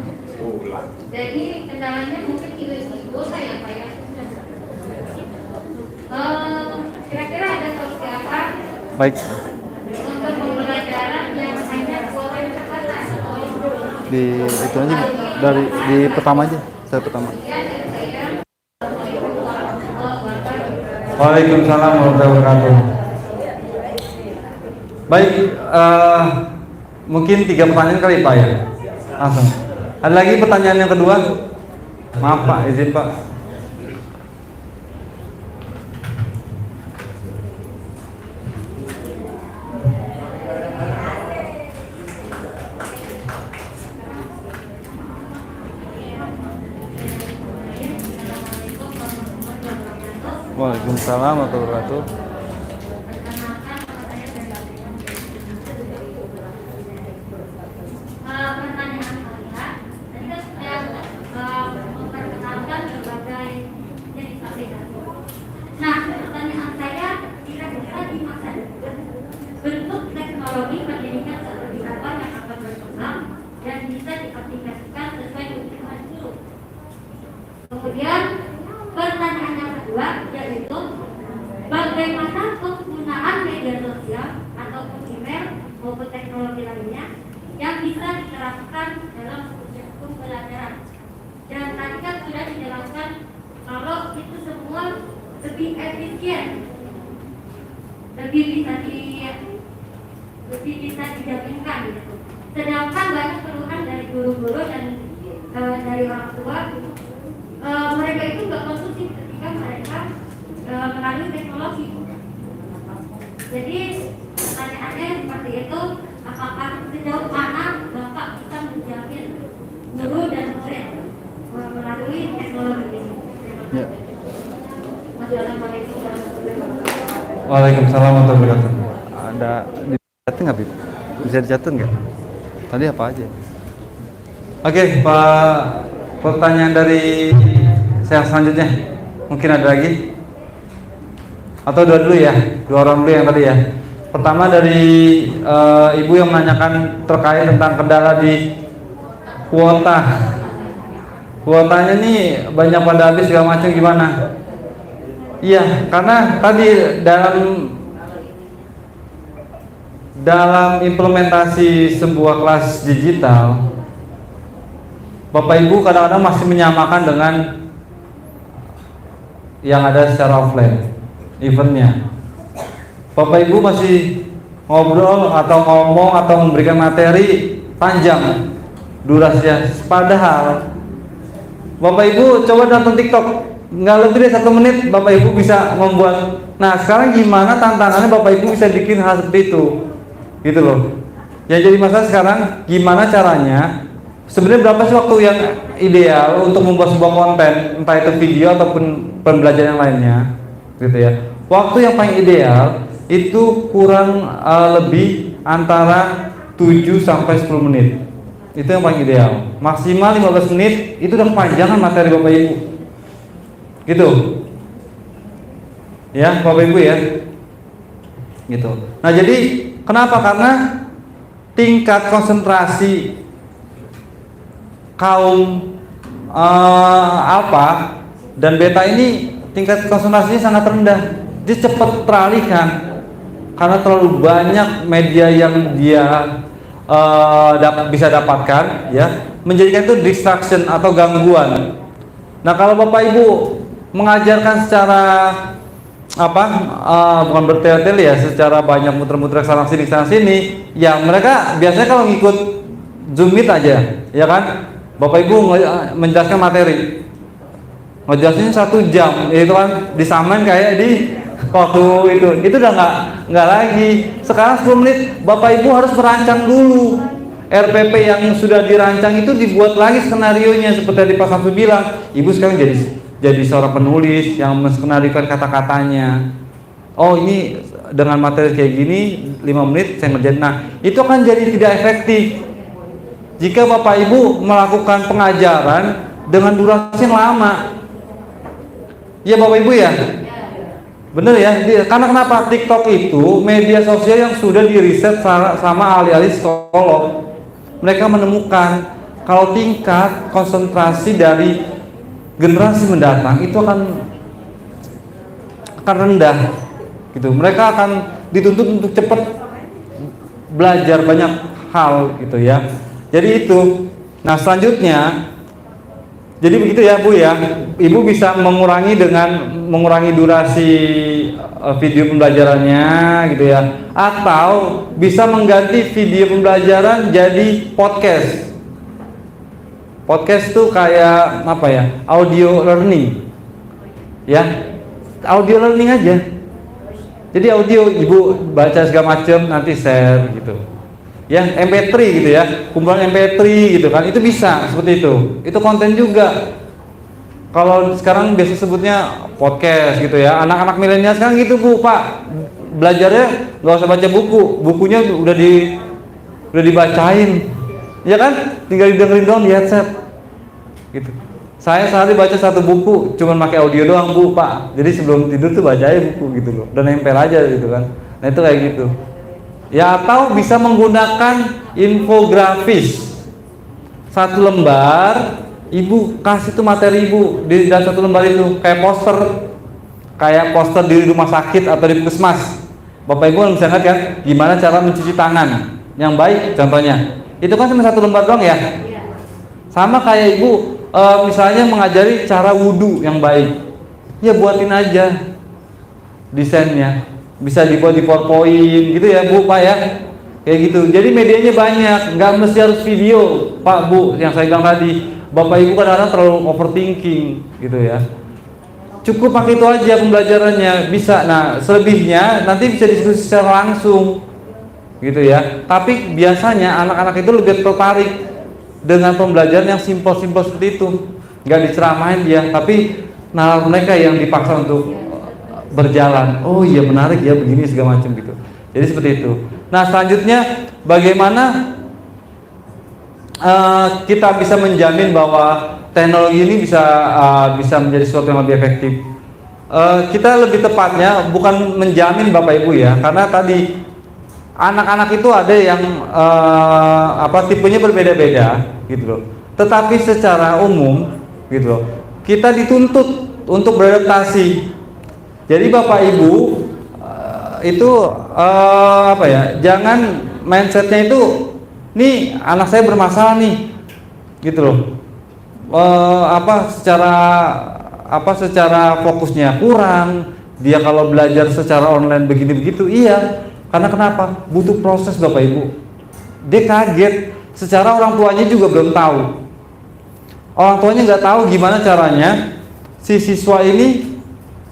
jadi kendalanya mungkin ibu saya Pak ya. Kira-kira ada solusi apa Baik. untuk pembelajaran yang hanya kuota yang terbatas? Di itu aja di pertama aja. Saya pertama. Waalaikumsalam warahmatullahi wabarakatuh. Baik, mungkin 3 pertanyaan kali Pak ya. Langsung. Ada lagi pertanyaan yang kedua? Maaf Pak, izin Pak. Waalaikumsalam warahmatullahi wabarakatuh. Nah, pertanyaan saya kira-kira di masa depan bentuk teknologi pendidikan seperti apa yang akan berkembang dan bisa diaplikasikan sesuai kebutuhan guru. Kemudian pertanyaan yang kedua yaitu bagaimana penggunaan media sosial ataupun email maupun teknologi lainnya yang bisa diterapkan dalam proses pembelajaran. Dan tadi kan sudah dijelaskan kalau itu semua lebih efisien, lebih bisa dijaminkan gitu. Sedangkan banyak keluhan dari guru-guru dan dari orang tua, mereka itu nggak konsumsi ketika mereka melalui teknologi. Jadi pertanyaannya seperti itu, apakah sejauh mana Bapak bisa menjamin guru dan murid melalui teknologi ini? Ya. Assalamualaikum warahmatullahi wabarakatuh. Waalaikumsalam warahmatullahi wabarakatuh. Ada dicatat nggak, Bib? Bisa dicatat nggak? Tadi apa aja? Oke, Pak. Pertanyaan dari saya selanjutnya. Mungkin ada lagi? Atau dua dulu ya? Dua orang dulu yang tadi ya. Pertama dari Ibu yang menanyakan terkait tentang kendala di kuota. Kuotanya nih banyak pada habis segala macam gimana? Iya, karena tadi dalam implementasi sebuah kelas digital, Bapak Ibu kadang-kadang masih menyamakan dengan yang ada secara offline eventnya. Bapak Ibu masih ngobrol atau ngomong atau memberikan materi panjang durasinya, padahal Bapak Ibu coba nonton TikTok, nggak lebih dari 1 menit Bapak Ibu bisa membuat. Nah sekarang gimana tantangannya Bapak Ibu bisa bikin hal seperti itu, gitu loh. Yang jadi masalah sekarang gimana caranya, sebenarnya berapa sih waktu yang ideal untuk membuat sebuah konten, entah itu video ataupun pembelajaran yang lainnya, gitu ya. Waktu yang paling ideal itu kurang lebih antara 7 sampai 10 menit. Itu yang paling ideal. Maksimal 15 menit itu udah kepanjangan materi Bapak Ibu. Gitu. Ya, Bapak Ibu ya. Gitu. Nah, jadi kenapa? Karena tingkat konsentrasi kaum alfa dan beta ini tingkat konsentrasinya sangat rendah. Dia cepat teralihkan karena terlalu banyak media yang dia bisa dapatkan, ya, menjadikan itu distraction atau gangguan. Nah, kalau Bapak Ibu mengajarkan secara bukan bertele-tele ya, secara banyak muter-muter sana sini, ya mereka biasanya kalau ngikut Zoom Meet aja, ya kan, Bapak Ibu menjelaskan materi, ngejelasin 1 jam, itu kan disamain kayak di waktu itu udah nggak lagi. Sekarang 10 menit Bapak Ibu harus merancang dulu. RPP yang sudah dirancang itu dibuat lagi skenarionya, seperti di Pak Samsu bilang. Ibu sekarang jadi seorang penulis yang menskenariokan kata-katanya. Oh, ini dengan materi kayak gini 5 menit saya ngerjain. Nah, itu akan jadi tidak efektif. jika Bapak Ibu melakukan pengajaran dengan durasi yang lama. Ya Bapak Ibu ya? Bener ya? Karena kenapa? TikTok itu media sosial yang sudah diriset sama ahli-ahli psikolog. Mereka menemukan kalau tingkat konsentrasi dari generasi mendatang itu akan rendah gitu. Mereka akan dituntut untuk cepat belajar banyak hal gitu ya. Jadi itu. Nah selanjutnya, jadi begitu ya Bu ya. Ibu bisa mengurangi durasi video pembelajarannya gitu ya. Atau bisa mengganti video pembelajaran jadi podcast. Podcast tuh kayak apa ya? Audio learning. Ya. Audio learning aja. Jadi audio Ibu baca segala macam nanti share gitu. Ya, MP3 gitu ya, kumpulan MP3 gitu kan, itu bisa seperti itu. Itu konten juga. Kalau sekarang biasa sebutnya podcast gitu ya. Anak-anak milenial sekarang gitu Bu, Pak. Belajarnya nggak usah baca buku, bukunya udah dibacain, ya kan? Tinggal didengerin doang di headset, gitu. Saya sehari baca 1 buku, cuman pakai audio doang Bu, Pak. Jadi sebelum tidur tuh baca aja buku gitu loh, dan nempel aja gitu kan. Nah itu kayak gitu. Ya atau bisa menggunakan infografis. 1 lembar, Ibu kasih tuh materi Ibu di dalam 1 lembar itu kayak poster di rumah sakit atau di puskesmas. Bapak Ibu bisa lihat kan gimana cara mencuci tangan yang baik contohnya. Itu kan cuma 1 lembar doang ya. Sama kayak Ibu misalnya mengajari cara wudhu yang baik. Ya buatin aja desainnya. Bisa dibuat di PowerPoint gitu ya Bu, Pak ya. Kayak gitu. Jadi medianya banyak, nggak mesti harus video, Pak, Bu, yang saya bilang tadi. Bapak Ibu kadang-kadang terlalu overthinking gitu ya. Cukup pakai itu aja pembelajarannya, bisa. Nah, selebihnya nanti bisa diskusi secara langsung. Gitu ya. Tapi biasanya anak-anak itu lebih tertarik dengan pembelajaran yang simpel-simpel seperti itu. Nggak diceramain dia, tapi nalar mereka yang dipaksa untuk berjalan. Oh iya menarik ya begini segala macam gitu. Jadi seperti itu. Nah selanjutnya bagaimana kita bisa menjamin bahwa teknologi ini bisa menjadi sesuatu yang lebih efektif. Kita lebih tepatnya bukan menjamin Bapak Ibu ya, karena tadi anak-anak itu ada yang tipenya berbeda-beda gitu loh. Tetapi secara umum gitu loh, kita dituntut untuk beradaptasi. Jadi Bapak Ibu itu jangan mindsetnya itu, nih anak saya bermasalah nih, gitu loh. Secara fokusnya kurang, dia kalau belajar secara online begini begitu, iya. Karena kenapa? Butuh proses Bapak Ibu. Dia kaget, secara orang tuanya juga belum tahu. Orang tuanya nggak tahu gimana caranya si siswa ini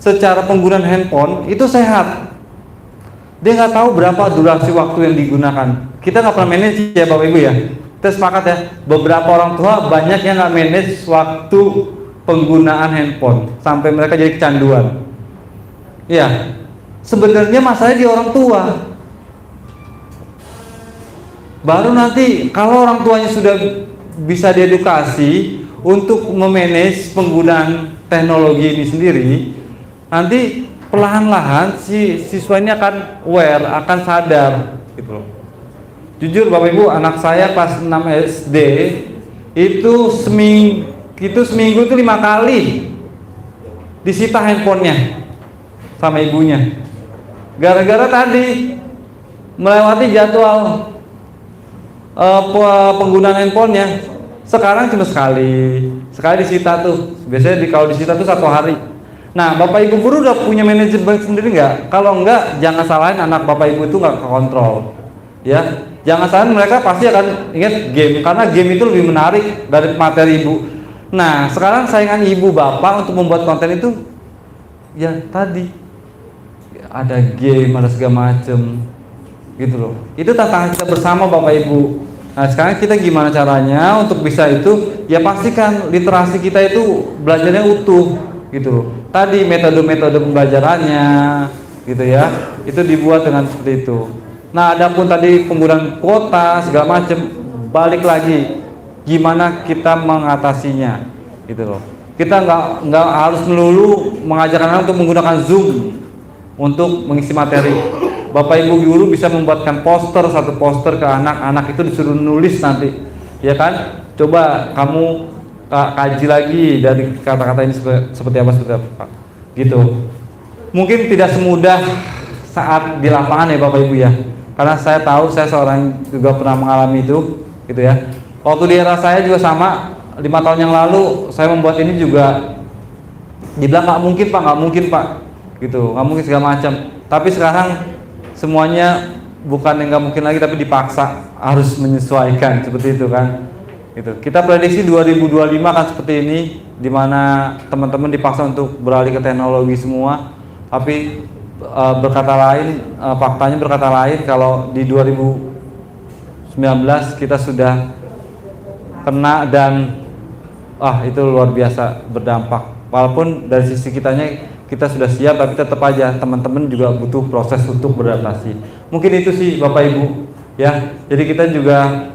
secara penggunaan handphone itu sehat. Dia nggak tahu berapa durasi waktu yang digunakan. Kita nggak pernah manage ya Bapak Ibu ya. Kita sepakat ya. Beberapa orang tua banyak yang nggak manage waktu penggunaan handphone sampai mereka jadi kecanduan. Ya, sebenarnya masalahnya di orang tua. Baru nanti kalau orang tuanya sudah bisa diedukasi untuk memanage penggunaan teknologi ini sendiri, nanti perlahan-lahan si siswa ini akan aware, akan sadar gitu loh. Jujur Bapak Ibu, anak saya kelas 6 SD itu seminggu itu 5 kali disita handphonenya sama ibunya. Gara-gara tadi melewati jadwal penggunaan handphonenya. Sekarang cuma sekali disita tuh. Biasanya kalau disita tuh 1 hari. Nah, Bapak Ibu guru udah punya manajemen sendiri nggak? Kalau nggak, jangan salahin anak Bapak Ibu itu nggak kekontrol. Ya, jangan salahin, mereka pasti akan ingat game, karena game itu lebih menarik dari materi Ibu. Nah, sekarang saingan Ibu Bapak untuk membuat konten itu, ya tadi ada game, ada segala macem, gitu loh. Itu tantangan kita bersama Bapak Ibu. Nah, sekarang kita gimana caranya untuk bisa itu? Ya pastikan literasi kita itu belajarnya utuh. Gitu loh. Tadi metode-metode pembelajarannya gitu ya, itu dibuat dengan seperti itu. Nah, adapun tadi penggunaan kuota segala macam balik lagi gimana kita mengatasinya gitu loh. Kita nggak harus melulu mengajarkan anak untuk menggunakan Zoom untuk mengisi materi. Bapak Ibu guru bisa membuatkan satu poster ke anak-anak, itu disuruh nulis nanti, ya kan? Coba kamu kaji lagi dari kata-kata ini seperti apa gitu. Mungkin tidak semudah saat di lapangan ya Bapak Ibu ya, karena saya tahu, saya seorang juga pernah mengalami itu gitu ya. Waktu di era saya juga sama, 5 tahun yang lalu saya membuat ini juga dibilang nggak mungkin pak gitu, nggak mungkin segala macam. Tapi sekarang semuanya bukan yang nggak mungkin lagi, tapi dipaksa harus menyesuaikan seperti itu kan gitu. Kita prediksi 2025 kan seperti ini, dimana teman-teman dipaksa untuk beralih ke teknologi semua. Tapi faktanya berkata lain, kalau di 2019 kita sudah kena dan itu luar biasa berdampak. Walaupun dari sisi kita sudah siap, tapi tetap aja teman-teman juga butuh proses untuk beradaptasi. Mungkin itu sih Bapak Ibu ya. Jadi kita juga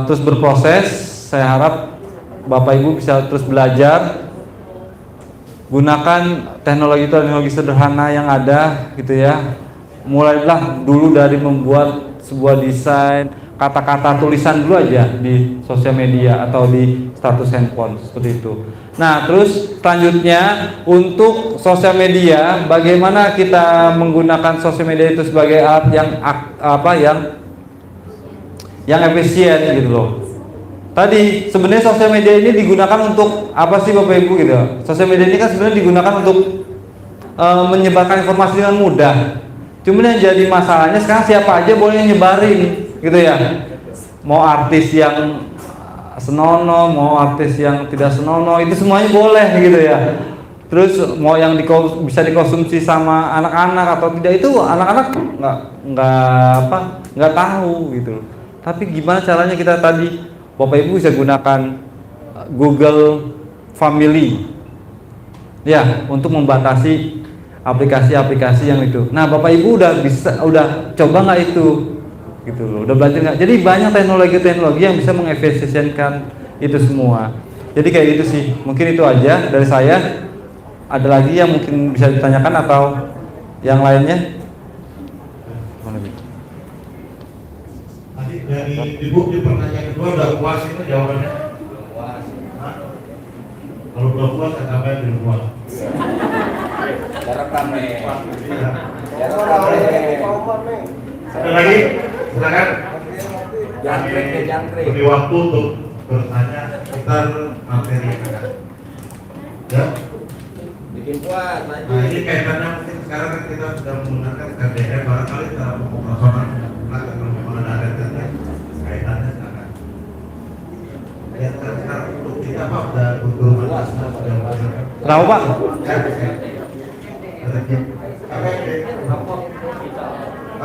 terus berproses. Saya harap Bapak Ibu bisa terus belajar, gunakan teknologi sederhana yang ada gitu ya. Mulailah dulu dari membuat sebuah desain, kata-kata tulisan dulu aja di sosial media atau di status handphone seperti itu. Nah, terus selanjutnya untuk sosial media, bagaimana kita menggunakan sosial media itu sebagai alat yang efisien gitu loh. Tadi sebenarnya sosial media ini digunakan untuk apa sih Bapak Ibu gitu? Sosial media ini kan sebenarnya digunakan untuk menyebarkan informasi dengan mudah. Cuman yang jadi masalahnya sekarang siapa aja boleh nyebarin gitu ya. Mau artis yang senonoh, mau artis yang tidak senonoh, itu semuanya boleh gitu ya. Terus mau yang bisa dikonsumsi sama anak-anak atau tidak, itu anak-anak nggak tahu gitu. Tapi gimana caranya kita tadi Bapak Ibu bisa gunakan Google Family ya untuk membatasi aplikasi-aplikasi yang itu. Nah, Bapak Ibu udah coba nggak itu? Gitu loh, udah belajar nggak? Jadi banyak teknologi yang bisa mengefisienkan itu semua. Jadi kayak gitu sih. Mungkin itu aja dari saya. Ada lagi yang mungkin bisa ditanyakan atau yang lainnya? Tadi dari Ibu di pertanyaan kedua udah puas itu jawabannya? Kalau belum puas, saya tambahin belum puas. Ada lagi? Silakan. Beri waktu untuk bertanya sekitar materi ya. Bikin puas. Nah, ini kaitannya mungkin sekarang kan kita sudah menggunakan KDR, barangkali secara operasional kalau memang ada kaitannya sekarang. Ya sekarang untuk kita apa udah bergurau mas? Kenapa Pak?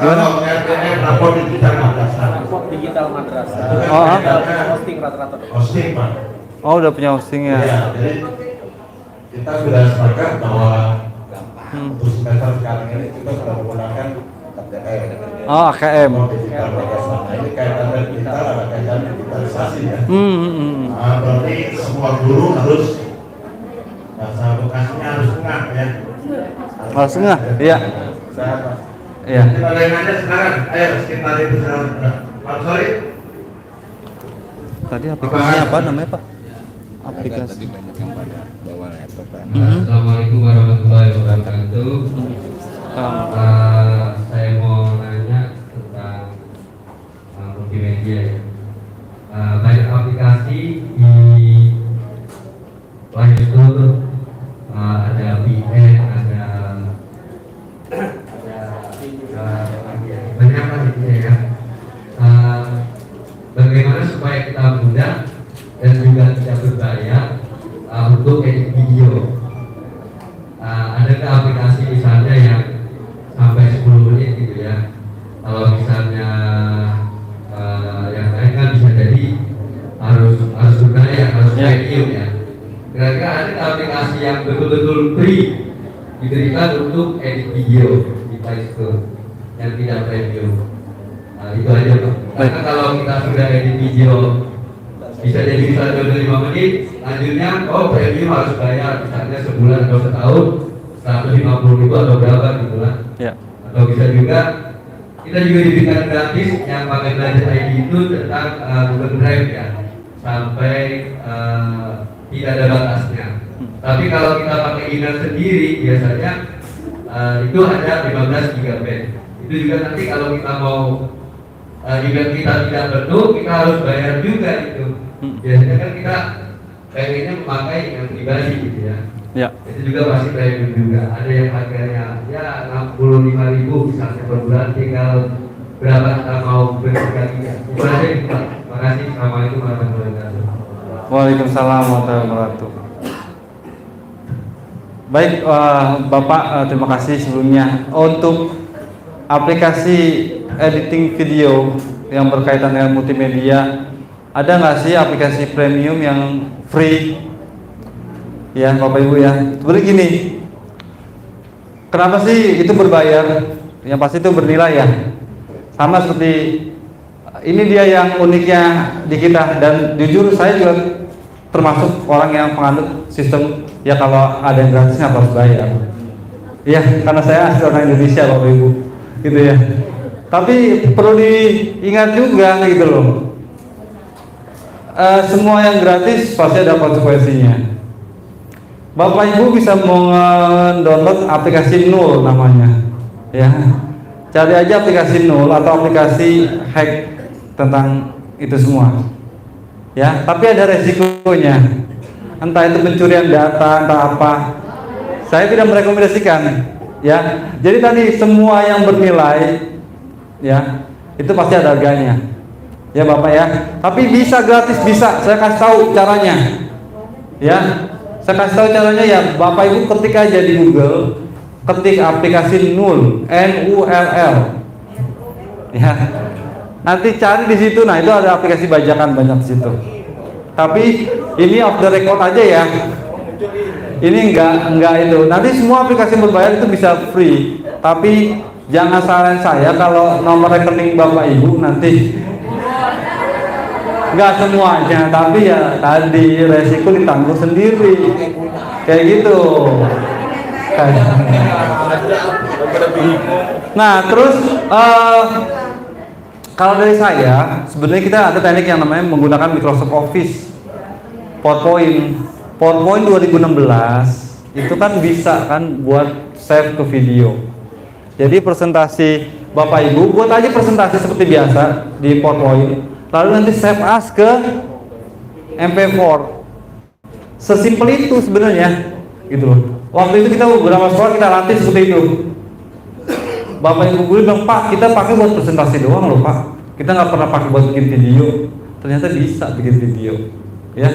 Rapor digital madrasah. Hosting rata-rata. Hosting Pak. Oh, udah punya hosting ya. Iya, jadi kita sudah sepakat bahwa untuk semester sekarang ini kita sudah menggunakan AKM. Digital madrasah. Nah, ini kaitan dengan digital, ada kaitan digitalisasi ya. Nah, berarti semua guru harus bahasa vokasinya harus ngah ya. Harus ngah, iya. Iya. Kita ada yang nanya sekarang, ayo sekitar itu sekarang. Pak, sorry. Tadi aplikasinya apa namanya Pak? Aplikasi. Tadi banyak yang pada bawa laptop kan. Assalamualaikum warahmatullahi wabarakatuh. Saya mau nanya tentang multimedia ya. Banyak aplikasi di Play Store, ada VN, ada banyak lah ya. Bagaimana supaya kita mudah dan juga tidak berbayar untuk edit video? Adakah aplikasi misalnya yang sampai 10 menit gitu ya? Kalau misalnya yang lain kan bisa jadi harus berbayar, harus premium ya. Kira-kira ada aplikasi yang betul-betul free diberikan untuk edit video di Play Store yang tidak premium? Itu aja Pak. Karena kalau kita sudah edit video bisa jadi 125 menit, lanjutnya premium harus bayar, misalnya sebulan atau setahun 150.000 atau berapa gitu lah. Ya. Atau bisa juga kita juga diberikan gratis yang pakai Belajar ID itu tentang Google Drive ya, sampai tidak ada batasnya. Tapi kalau kita pakai email sendiri biasanya itu hanya 15 GB. Itu juga nanti kalau kita mau email kita tidak penuh, kita harus bayar juga itu. Biasanya kan kita pengennya memakai yang pribadi gitu ya. Ya. Itu juga masih premium juga. Ada yang harganya ya 65.000 misalnya per bulan, tinggal berapa kita mau berganti. Itu aja gitu Pak. Terima kasih. Assalamualaikum warahmatullahi wabarakatuh. Waalaikumsalam warahmatullahi wabarakatuh. Baik, Bapak, terima kasih sebelumnya. Untuk aplikasi editing video yang berkaitan dengan multimedia, ada nggak sih aplikasi premium yang free? Ya, Bapak Ibu ya. Sebenarnya gini, kenapa sih itu berbayar? Yang pasti itu bernilai ya. Sama seperti ini dia yang uniknya di kita, dan jujur saya juga termasuk orang yang penganut sistem ya kalau ada yang gratis nggak harus bayar. Iya, karena saya asli orang Indonesia Bapak Ibu, gitu ya. Tapi perlu diingat juga gitu loh. Semua yang gratis pasti ada konsekuensinya. Bapak Ibu bisa mendownload aplikasi Nul namanya, ya. Cari aja aplikasi Nul atau aplikasi hack tentang itu semua, ya. Tapi ada resikonya, entah itu pencurian data, entah apa. Saya tidak merekomendasikan, ya. Jadi tadi semua yang bernilai, ya, itu pasti ada harganya, ya Bapak ya. Tapi bisa gratis, bisa. Saya kasih tahu caranya, ya. Saya kasih tahu caranya ya, Bapak Ibu ketik aja di Google, ketik aplikasi Nul, N-U-L-L, ya. Nanti cari di situ, nah itu ada aplikasi bajakan banyak di situ. Tapi ini off the record aja ya. Ini enggak itu. Nanti semua aplikasi berbayar itu bisa free. Tapi jangan saran saya kalau nomor rekening Bapak Ibu nanti enggak semuanya, tapi ya tadi resiko ditanggung sendiri. Kayak gitu. Nah, terus kalau dari saya, sebenarnya kita ada teknik yang namanya menggunakan Microsoft Office PowerPoint 2016 itu kan bisa kan buat save ke video. Jadi presentasi Bapak Ibu buat aja presentasi seperti biasa di PowerPoint. Lalu nanti save as ke MP4. Sesimpel itu sebenarnya, gitu loh. Waktu itu kita beberapa sekolah kita latih seperti itu. Bapak Ibu guru bilang, Pak, kita pakai buat presentasi doang loh Pak. Kita nggak pernah pakai buat bikin video. Ternyata bisa bikin video, ya.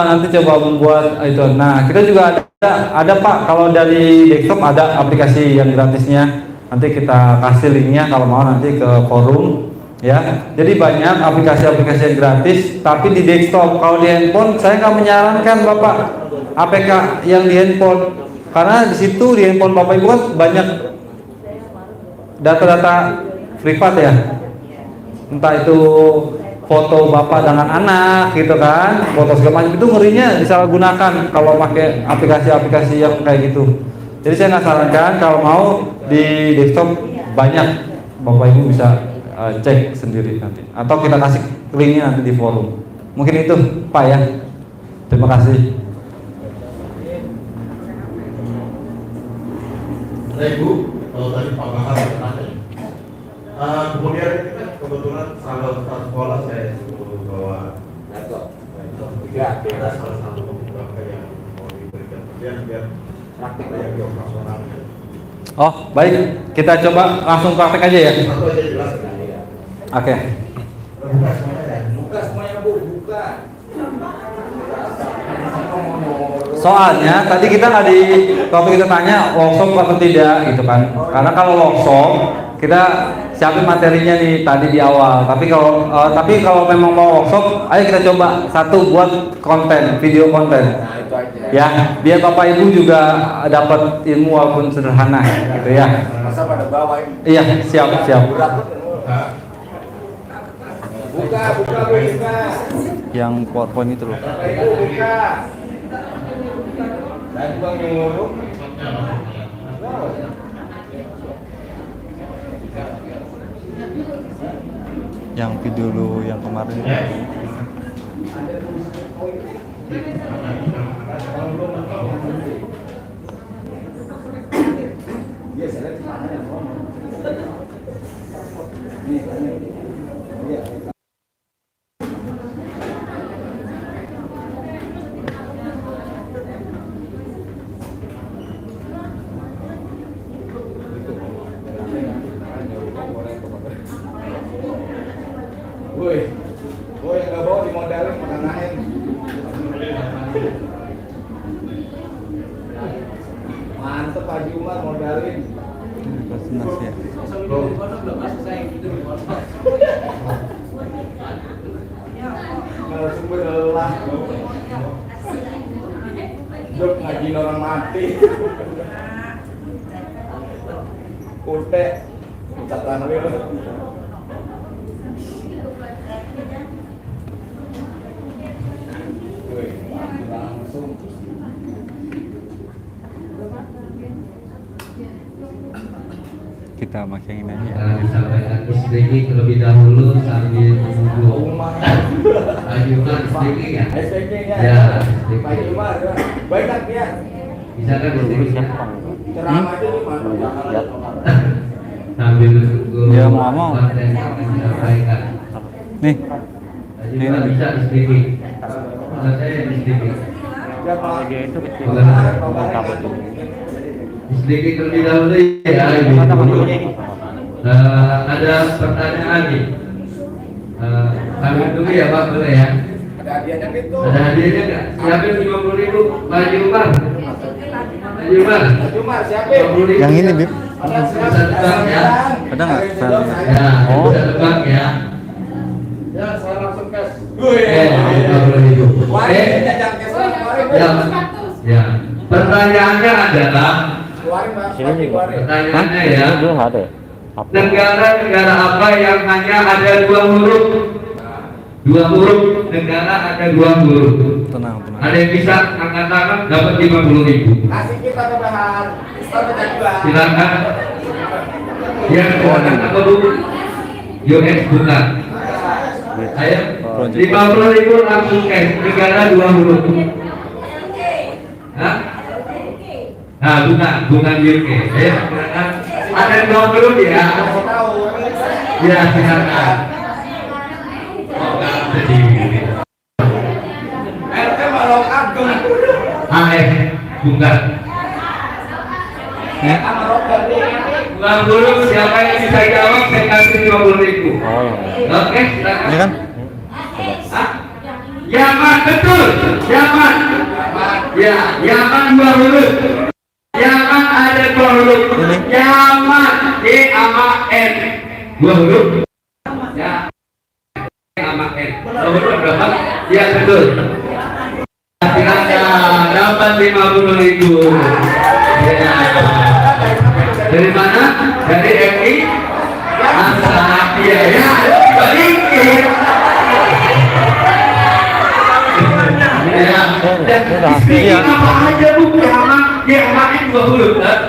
Nanti coba membuat itu. Nah, kita juga ada Pak. Kalau dari desktop ada aplikasi yang gratisnya. Nanti kita kasih linknya kalau mau nanti ke forum, ya. Jadi banyak aplikasi-aplikasi yang gratis, tapi di desktop. Kalau di handphone, saya nggak menyarankan Bapak APK yang di handphone, karena di situ di handphone Bapak Ibu kan banyak data-data privat ya. Entah itu foto Bapak dengan anak gitu kan, foto segala macam, itu ngerinya disalahgunakan kalau pakai aplikasi-aplikasi yang kayak gitu. Jadi saya nggak sarankan, kalau mau di desktop banyak, Bapak Ibu bisa cek sendiri nanti, atau kita kasih linknya nanti di forum. Mungkin itu Pak ya. Terima kasih. Ibu, kalau tadi Pak Bahar bertanya, kemudian kita kebetulan salah satu sekolah saya suruh bawa laptop. Kita salah satu beberapa yang mau diberikan biar praktik yang operasional. Oh baik, kita coba langsung praktek aja ya. Satu aja jelas. Oke. Buka semuanya ya. Buka semuanya Bu, buka. Soalnya tadi kita nggak di waktu kita tanya workshop atau tidak gitu kan. Karena kalau workshop kita siapin materinya nih tadi di awal. Tapi kalau memang mau workshop, ayo kita coba satu buat konten, video konten. Nah, itu aja. Ya, biar Bapak Ibu juga dapat ilmu walaupun sederhana gitu ya. Masa pada bawah ini. Iya, siap. Berat tuh. Yang PowerPoint itu loh. Yang video dulu yang kemarin. Woi, yang gak bawa dimodalin makan lain. Mantep Haji Umar modalin. Nasi ya. Narasumber lelah. Job ngajin orang mati. Kute, catatan real. Langsung. Kita pakai ini aja. Disampaikan SPG terlebih dahulu sambil menunggu Haji Umar SPG ya. SPG nya. Ya, Pak Haji Umar banyak ya. Bisa kan SPG nya? Ceramah aja nih Mas. Sambil menunggu Ya, mau ngomong. konten yang akan disampaikan. Nih, Haji Umar bisa SPG. Kalau saya SPG. SPG terlebih dahulu ya. Ada pertanyaan nih. Kami dulu ya Pak, boleh ya? Ada hadiahnya gitu. Ada hadiahnya nggak? Siapin 50.000 Pak Haji Umar. Haji Umar. Haji Umar siapin. 50.000. yang ini Bib. Ada Bisa tebak ya. Ada nggak? Ya, bisa tebak ya. Ya, saya langsung cash. 50.000. Wah, ini jajak cash kemarin. Ya. Pertanyaannya adalah, Keluarin Mas. Keluarin. pertanyaannya ya, Belum ada. negara apa yang hanya ada 2 huruf? 2 huruf, negara ada 2 huruf. Tenang, tenang. Ada yang bisa angkat tangan dapat 50.000. Kasih kita tambahan. Kita baca juga. Silakan. Yang silakan apa bu? US bukan. Ayo, 50.000 langsung cash. Negara 2 huruf. Hah? Nah, bukan UK. Ayo, silakan. Ada 2 huruf ya. Tahu. Ya, silakan. Oh, nggak sedih. RT Malok Agung. AF bukan. Bukan huruf, siapa yang bisa jawab saya kasih 50.000. Oh, Oke, silakan. Ini kan? Hah? Yaman, betul. Yaman. Ya, Yaman 2 huruf. Yaman ada 2 huruf. Ini? Yaman, Y sama N. 2 huruf. Ya. Y sama N. 2 huruf berapa? Ya, betul. Silakan dapat 50.000. Ya. Dari mana? Dari MI Asal ya, ya. Balikin. Ya. Dan Iya. apa aja bu? Ya sama N 2 huruf kan?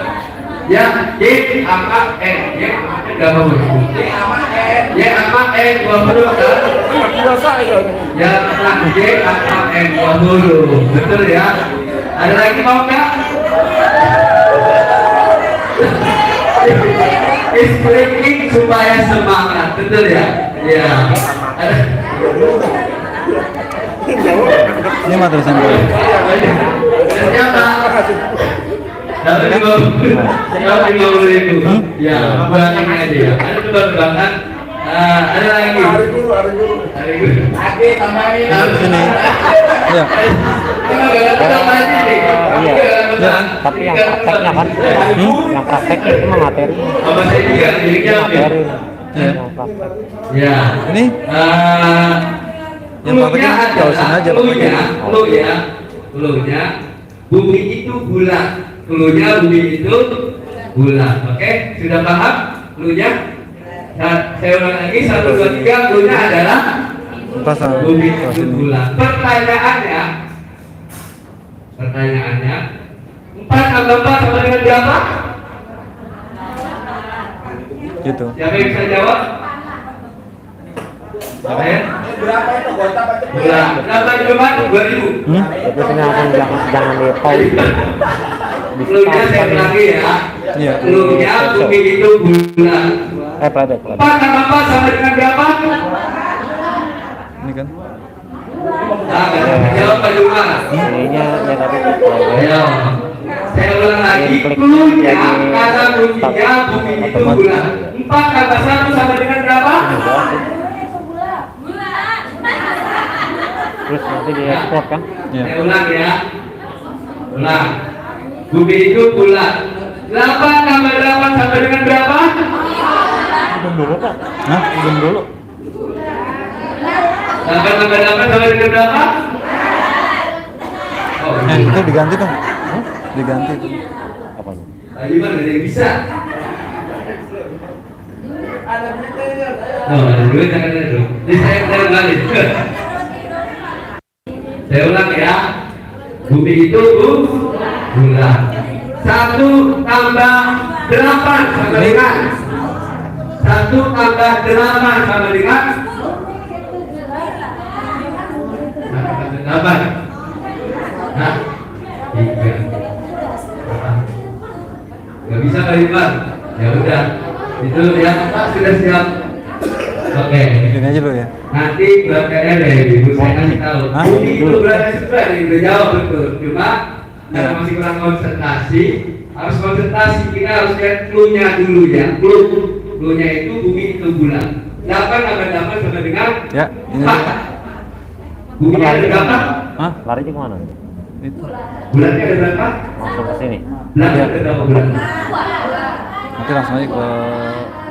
Ya, Y sama N. Y sama N 2 huruf. Y sama N 2 huruf kan? Ya, Y sama N 2 huruf. Betul ya? Ada lagi mau nggak? Speaking supaya semangat, betul ya? Ya. Ini madrasah gue. Ternyata dapat 50.000. Ya, kurangin aja ya. Ada tebak-tebakan. Ada lagi. Hari guru. Ade tambahin. Sini. Ya. iya. Tapi yang prakteknya kan, yang prakteknya itu mah materi. Apa saya juga dirinya Materi. Ya. Yang praktek. Ya. Ini? Yang prakteknya jauhin aja prakteknya. Cluenya bumi itu bulat. Cluenya bumi itu bulat. Oke, sudah paham cluenya? Saya ulang lagi 1, 2, 3 clue-nya adalah bumi itu bulat. Pertanyaannya 4 tambah 4 sama dengan berapa? Gitu. Siapa yang bisa jawab? Siapa ya? Berapa itu? Berapa cuma 2000? Itu jangan di pause. Clue-nya saya ulangi ya. Iya. Clue-nya bumi itu bulat. Playback. 4 tambah 4 sama dengan berapa? Ini kan. Jawab Pak Juma. Ininya ya tadi Ayo. Saya ulang lagi. Clue-nya kata kuncinya bumi itu bulat. 4 tambah 1 sama dengan berapa? terus nanti di export kan? Iya. Saya ulang ya. Ulang. Bumi itu bulat. 8 tambah 8 sama dengan berapa? Belum dulu Pak. Hah? Belum dulu. 8 tambah 8 sama dengan berapa? Oh, Itu diganti dong. Diganti itu. Apa? tadi mana ada yang bisa? Oh, ada duit jangan ada dong. Jadi saya balik. Saya ulang ya. Bumi itu bulat. 1 tambah 8 sama dengan 1 tambah 8 sama dengan 8. Nah, 3. Gak bisa Pak Iqbal. Ya udah. Itu ya Pak sudah siap. Oke. Ini aja dulu ya. Nanti belakangnya dari ibu saya kasih tahu. Hah? Bumi itu berada sudah udah jawab betul. Cuma karena masih kurang konsentrasi, harus konsentrasi. Kita harus lihat clue-nya dulu ya. Clue-nya itu bumi itu bulat. 8 tambah 8 sama dengan Ya, ini 4. Bumi ada berapa? Hah? Larinya kemana? Itu. Bulatnya ada berapa? Langsung ke sini. Bulatnya ada berapa bulan? Nanti langsung aja ke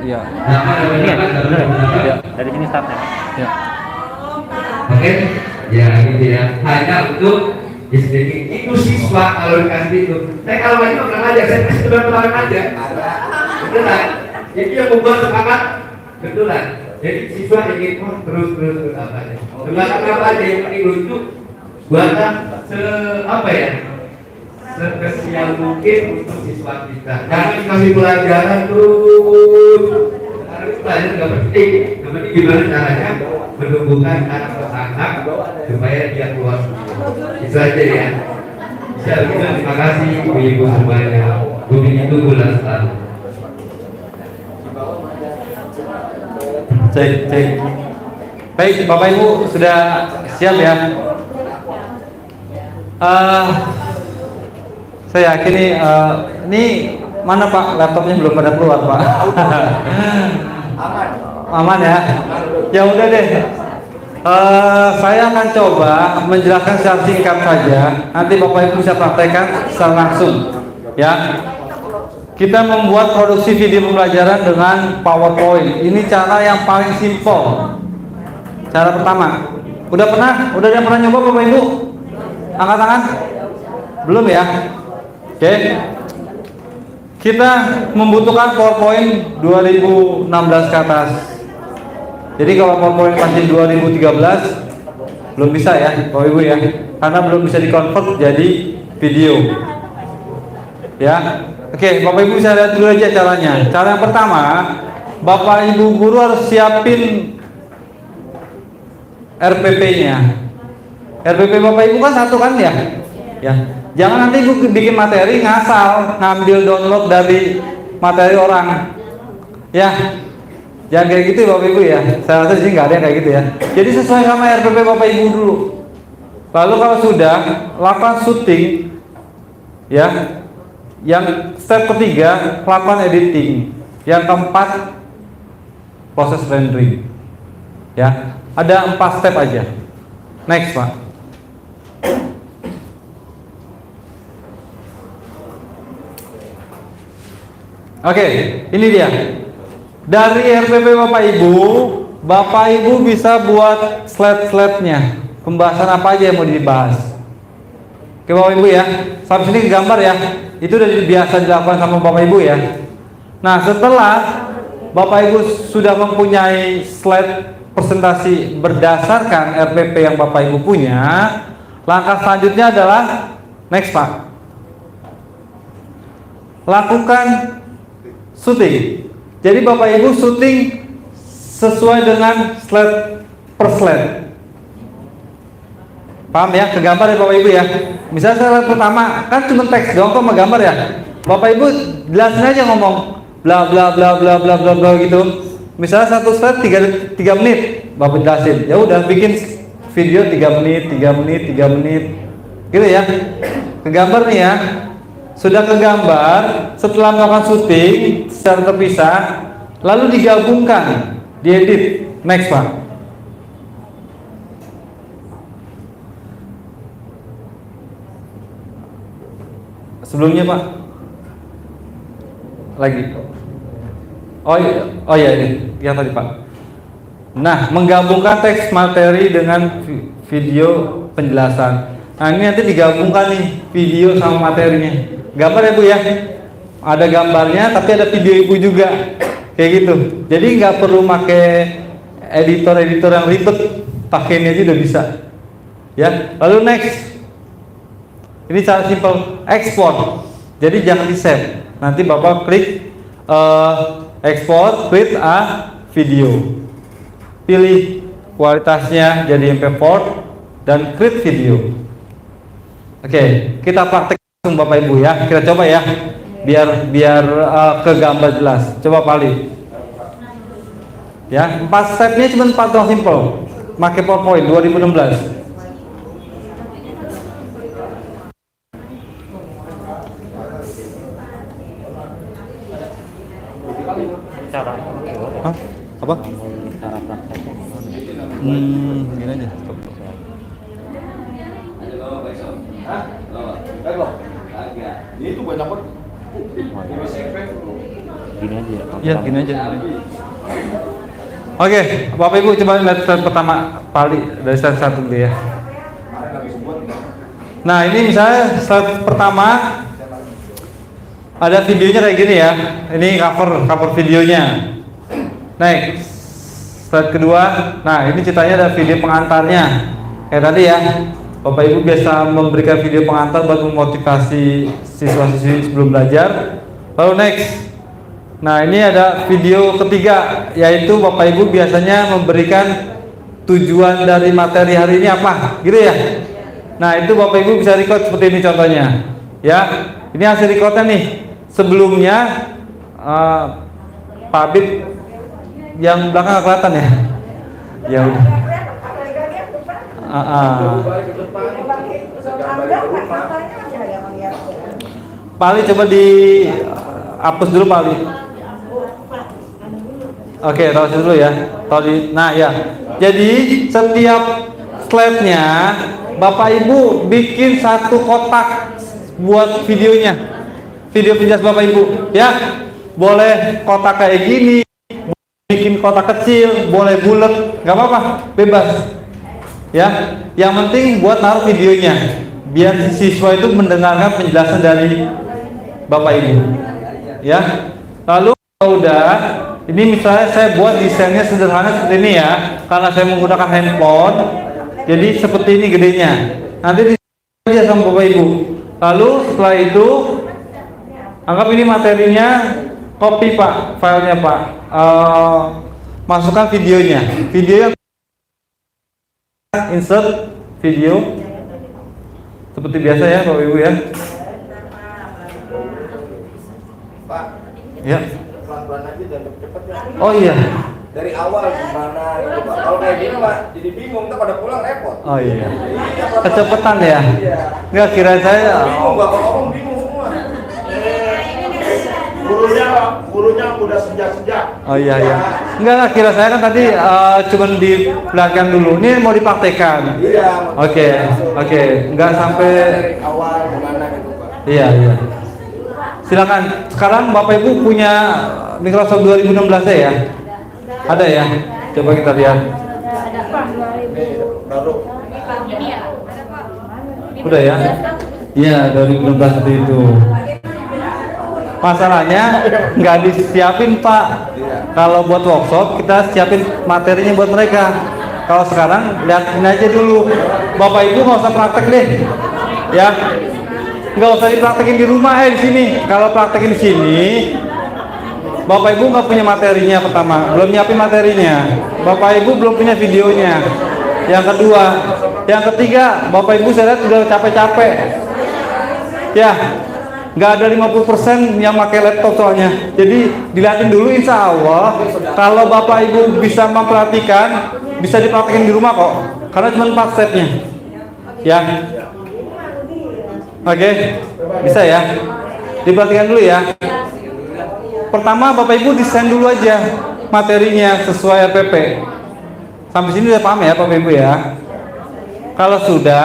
iya. 8 tambah Ini ya, 8 sama bener dengan berapa? ya? Dari sini startnya. Ya. Oke, ya gitu ya. Hanya untuk istri itu siswa kalau dikasih itu. Saya kalau itu pernah aja, saya kasih teman-teman aja. Betulan. Jadi yang membuat semangat betulan. Jadi siswa ingin terus apa ya? Semangat apa aja yang penting lucu. Buatlah apa ya? Sekesial mungkin untuk siswa kita. Jangan dikasih pelajaran terus. Harus pelajaran nggak penting. Yang penting gimana caranya menumbuhkan anak-anak supaya dia keluar. Itu aja ya. Terima kasih ibu-ibu semuanya. Bumi itu bulan selalu. Cek. Baik, Bapak Ibu sudah siap ya? Saya yakin nih, ini mana Pak laptopnya belum pada keluar Pak? Aman ya? Ya udah deh. Saya akan coba menjelaskan secara singkat saja. Nanti Bapak Ibu bisa praktekkan secara langsung. Ya. Kita membuat produksi video pembelajaran dengan PowerPoint. Ini cara yang paling simpel. Cara pertama. Udah ada yang pernah nyoba Bapak Ibu? Angkat tangan. Belum ya? Oke. Kita membutuhkan PowerPoint 2016 ke atas. Jadi kalau PowerPoint masih 2013 belum bisa ya, Bapak Ibu ya. Karena belum bisa dikonvert jadi video. Ya. Oke, Bapak Ibu bisa lihat dulu aja caranya. Cara yang pertama, Bapak Ibu guru harus siapin RPP-nya. RPP Bapak Ibu kan satu kan ya? Ya. Jangan nanti Ibu bikin materi ngasal, ngambil download dari materi orang. Ya. Jangan kayak gitu ya Bapak Ibu ya. Saya rasa di sini nggak ada yang kayak gitu ya. Jadi sesuai sama RPP Bapak Ibu dulu. Lalu kalau sudah, lakukan syuting. Ya. Yang step ketiga, lakukan editing. Yang keempat, proses rendering. Ya, ada 4 step aja. Next Pak. Oke, ini dia. Dari RPP Bapak Ibu bisa buat slide-slide-nya. Pembahasan apa aja yang mau dibahas. Oke Bapak Ibu ya. Sampai sini gambar ya. Itu udah biasa dilakukan sama Bapak Ibu ya. Nah setelah Bapak Ibu sudah mempunyai slide presentasi berdasarkan RPP yang Bapak Ibu punya, langkah selanjutnya adalah next Pak. Lakukan syuting. Jadi Bapak Ibu syuting sesuai dengan slide per slide. Paham ya? Ke gambar ya Bapak Ibu ya. Misalnya slide pertama kan cuma teks doang kok sama gambar ya. Bapak Ibu jelasin aja ngomong bla bla bla bla bla bla bla gitu. Misalnya satu slide 3 menit, Bapak jelasin. Ya udah bikin video 3 menit, 3 menit, 3 menit. Gitu ya. Ke gambar nih ya. Sudah ke gambar, setelah melakukan syuting secara terpisah, lalu digabungkan, diedit. Next Pak. Sebelumnya Pak. Lagi. Oh iya ini yang tadi Pak. Nah, menggabungkan teks materi dengan video penjelasan. Nah, ini nanti digabungkan nih video sama materinya. Gambar ya Bu ya. Ada gambarnya tapi ada video Ibu juga. Kayak gitu. Jadi nggak perlu pakai editor yang ribet. Pakai ini aja udah bisa. Ya. Lalu next. Ini cara simple, export. Jadi jangan di-save. Nanti Bapak klik export, create a video. Pilih kualitasnya jadi MP4 dan create video. Oke, kita praktek langsung Bapak Ibu ya. Kita coba ya. Biar ke gambar jelas. Coba Pali. Ya, 4 stepnya cuma 4 doang simple. Pakai PowerPoint 2016. Hah? Apa? Cara prakteknya Gini aja. Ini tuh banyak banget. gini aja ya. Iya, gini aja. Oke, Bapak Ibu coba lihat slide pertama Pali dari slide 1 dulu ya. Nah, ini misalnya slide pertama ada videonya kayak gini ya. Ini cover videonya. Next, slide kedua. Nah, ini ceritanya ada video pengantarnya. Kayak tadi ya. Bapak Ibu biasa memberikan video pengantar buat memotivasi siswa-siswi sebelum belajar. Lalu next. Nah, ini ada video ketiga, yaitu Bapak Ibu biasanya memberikan tujuan dari materi hari ini apa, gitu ya. Nah, itu Bapak Ibu bisa record seperti ini contohnya. Ya, ini hasil recordnya nih. Sebelumnya Pak Abid yang belakang nggak kelihatan ya. Ya udah. Pali coba dihapus dulu Pali. Oke, taruh dulu ya. Nah ya. Jadi setiap slide-nya Bapak Ibu bikin satu kotak buat videonya. Video penjelasan Bapak Ibu, ya. Boleh kotak kayak gini, bikin kotak kecil, boleh bulat, nggak apa-apa, bebas. Ya, yang penting buat naruh videonya, biar siswa itu mendengarkan penjelasan dari Bapak Ibu. Ya, lalu udah, ini misalnya saya buat desainnya sederhana seperti ini ya, karena saya menggunakan handphone, jadi seperti ini gedenya. Nanti aja sama Bapak Ibu. Lalu setelah itu, anggap ini materinya, copy Pak, filenya Pak, masukkan videonya, video yang insert video seperti biasa ya Bapak Ibu ya. Pak, Ya. pelan-pelan aja dan cepet ya. Oh iya. Dari awal gimana gitu Pak. Kalau kayak gini Pak, jadi bingung, ntar pada pulang repot. Oh iya. Iya, Pak. Kecepatan ya. Iya. Nggak kira saya. Bingung, Bapak ngomong bingung semua. Gurunya udah sejak. Oh iya ya. Enggak kira saya kan tadi cuman di belakang dulu. Ini mau dipraktekkan. Iya. Oke. Enggak sampai. Dari awal gimana gitu Pak. Iya. Silakan. Sekarang Bapak Ibu punya Microsoft 2016 ya? Ada ya? Coba kita lihat. Baru. Udah ya? Iya, 2016 seperti itu. Masalahnya nggak disiapin Pak. Kalau buat workshop kita siapin materinya buat mereka. Kalau sekarang lihatin aja dulu. Bapak Ibu nggak usah praktek deh, ya. Nggak usah dipraktekin di rumah di sini. Kalau praktekin di sini, Bapak Ibu nggak punya materinya pertama, belum nyiapin materinya. Bapak Ibu belum punya videonya. Yang kedua, yang ketiga, Bapak Ibu saya lihat sudah capek-capek. Ya, nggak ada 50% yang pakai laptop soalnya. Jadi dilihatin dulu, insya Allah kalau Bapak Ibu bisa memperhatikan, bisa dipraktekin di rumah kok. Karena cuma 4 stepnya. Ya. Oke, bisa ya. Diperhatikan dulu ya. Pertama Bapak Ibu desain dulu aja materinya sesuai RPP. Sampai sini udah paham ya Bapak Ibu ya. Kalau sudah,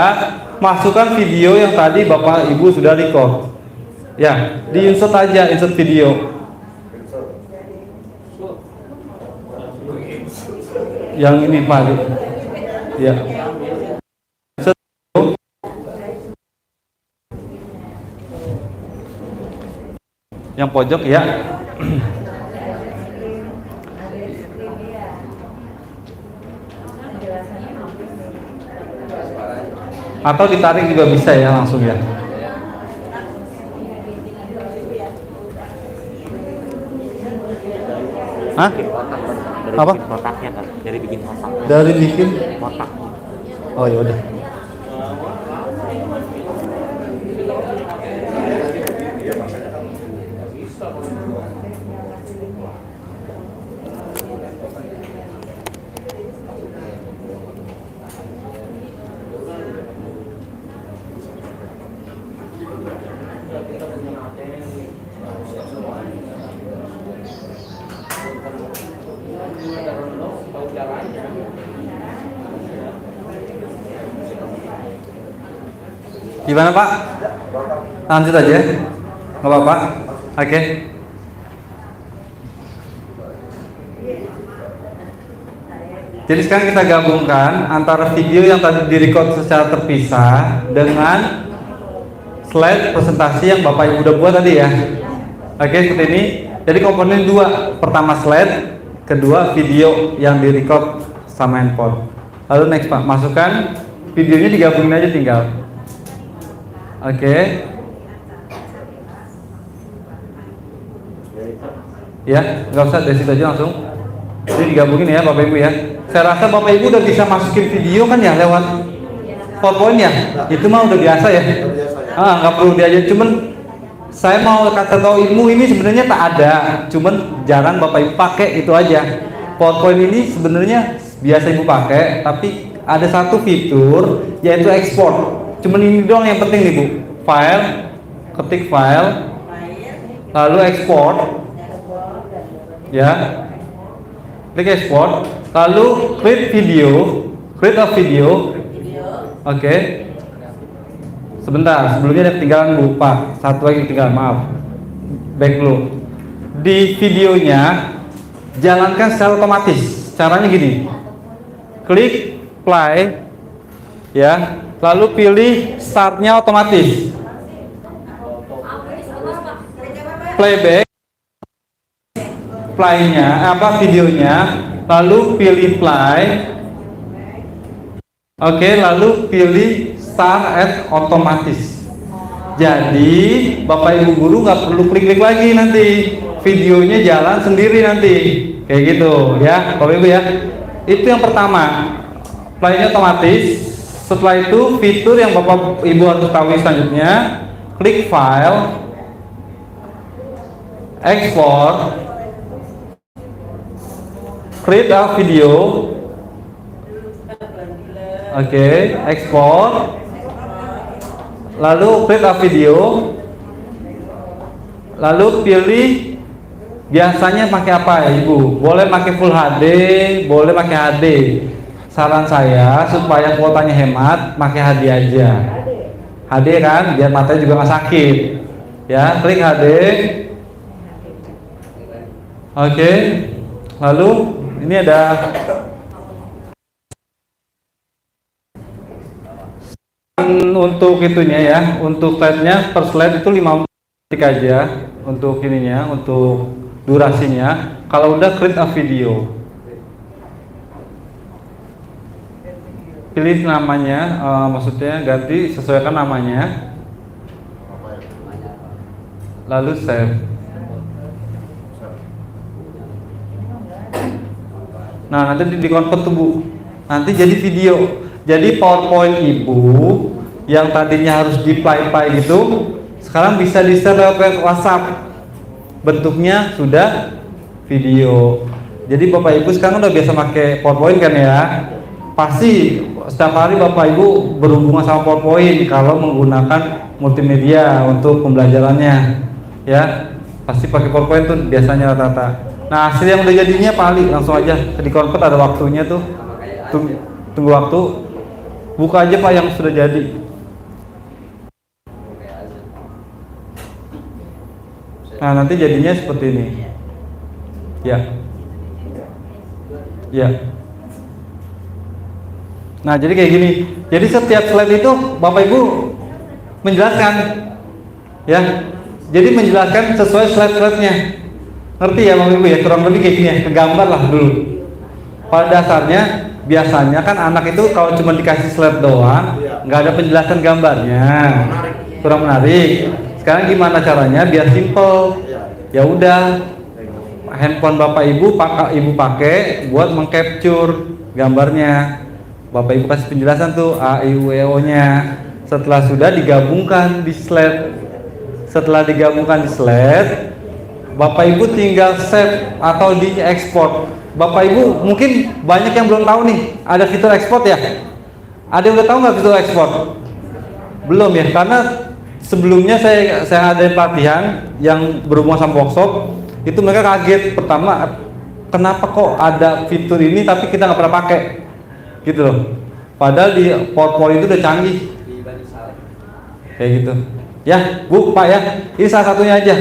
masukkan video yang tadi Bapak Ibu sudah record. Ya, di-insert aja, insert video. Yang ini Pak. Ya. Yang pojok ya. Atau ditarik juga bisa ya langsung ya. Hah? Apa? Kotaknya kan, dari bikin kotak. Dari bikin Kotak. oh ya udah. Gimana Pak? Lanjut aja, nggak apa-apa. Oke. Jadi sekarang kita gabungkan antara video yang tadi direcord secara terpisah dengan slide presentasi yang Bapak Ibu udah buat tadi ya. Oke, seperti ini. Jadi komponen dua, pertama slide, kedua video yang direcord sama handphone. Lalu next Pak, masukkan videonya, digabungin aja tinggal. Oke. Ya, nggak usah dari situ aja langsung. Jadi digabungin ya Bapak Ibu ya. Saya rasa Bapak Ibu udah bisa masukin video kan ya lewat PowerPoint ya. Itu mah udah biasa ya. Nggak perlu diajar. Cuman saya mau kata tahu ilmu ini sebenarnya tak ada. Cuman jarang Bapak Ibu pakai, itu aja. PowerPoint ini sebenarnya biasa Ibu pakai, tapi ada satu fitur yaitu ekspor. Cuman ini doang yang penting nih Bu. File, ketik file, lalu ekspor, ya, klik ekspor, lalu create a video. Oke. Sebentar, sebelumnya ada ketinggalan Bu, Pak. Satu lagi ketinggalan, maaf. Back dulu. Di videonya jalankan secara otomatis. Caranya gini. Klik play, ya. Lalu pilih startnya otomatis, playback, playnya videonya, lalu pilih play, oke, lalu pilih start at otomatis. Jadi Bapak Ibu guru nggak perlu klik-klik lagi, nanti videonya jalan sendiri nanti, kayak gitu ya Bapak Ibu ya. Itu yang pertama, playnya otomatis. Setelah itu fitur yang Bapak Ibu harus ketahui selanjutnya, klik file, export, create a video. Oke, export, lalu create a video, lalu pilih biasanya pakai apa ya Ibu? Boleh pakai Full HD, boleh pakai HD. Saran saya supaya kuotanya hemat, pakai HD aja. HD kan, biar matanya juga nggak sakit. Ya, klik HD. Oke. Lalu ini ada untuk itunya ya, untuk slide-nya per slide itu 5 Tik aja untuk ininya, untuk durasinya. Kalau udah create a video, pilih namanya, maksudnya ganti, sesuaikan namanya, lalu save. Nah, nanti di convert tuh Bu, nanti jadi video. Jadi PowerPoint Ibu yang tadinya harus di play gitu, sekarang bisa di-share lewat WhatsApp. Bentuknya sudah video. Jadi Bapak Ibu sekarang udah biasa pakai PowerPoint kan ya? Pasti setiap hari Bapak Ibu berhubungan sama PowerPoint kalau menggunakan multimedia untuk pembelajarannya, ya pasti pakai PowerPoint tuh biasanya rata-rata. Nah, hasil yang udah jadinya paling langsung aja di convert, ada waktunya tuh. Tunggu waktu, buka aja Pak yang sudah jadi. Nah, nanti jadinya seperti ini. Ya. Ya. Nah, jadi kayak gini. Jadi setiap slide itu Bapak Ibu menjelaskan, ya. Jadi menjelaskan sesuai slide-slide-nya. Ngerti ya Bapak Ibu ya? Kurang lebih kayak gini ya. Kegambar lah dulu. Pada dasarnya biasanya kan anak itu kalau cuma dikasih slide doang, nggak ada penjelasan gambarnya, kurang menarik. Sekarang gimana caranya biar simple? Ya udah, handphone Bapak Ibu pakai buat mengcapture gambarnya. Bapak Ibu kasih penjelasan tuh A, I, U, E, O-nya. Setelah sudah digabungkan di slide. Setelah digabungkan di slide, Bapak Ibu tinggal save atau di ekspor. Bapak Ibu mungkin banyak yang belum tahu nih, ada fitur ekspor ya? Ada yang udah tahu nggak fitur ekspor? Belum ya, karena sebelumnya saya ada pelatihan yang berhubungan sama workshop, itu mereka kaget. Pertama, kenapa kok ada fitur ini tapi kita nggak pernah pakai, gitu loh. Padahal di PowerPoint itu udah canggih, kayak gitu. Ya, Bu, Pak ya, ini salah satunya aja.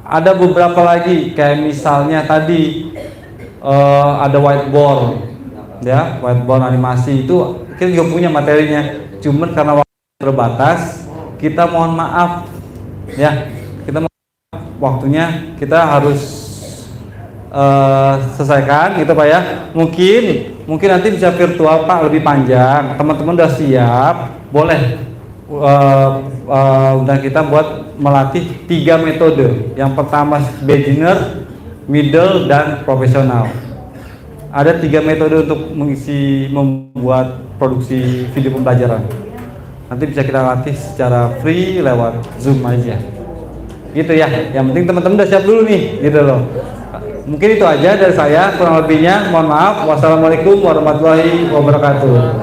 Ada beberapa lagi, kayak misalnya tadi ada whiteboard, ya, whiteboard animasi itu kita juga punya materinya. Cuman karena waktu terbatas, kita mohon maaf, ya, kita waktunya kita harus selesaikan, gitu Pak ya. Mungkin nanti bisa virtual Pak, lebih panjang. Teman-teman udah siap, boleh. Dan kita buat melatih 3 metode. Yang pertama beginner, middle, dan profesional. Ada 3 metode untuk membuat produksi video pembelajaran. Nanti bisa kita latih secara free lewat Zoom aja. Gitu ya. Yang penting teman-teman udah siap dulu nih, gitu loh. Mungkin itu aja dari saya, kurang lebihnya mohon maaf. Wassalamualaikum warahmatullahi wabarakatuh.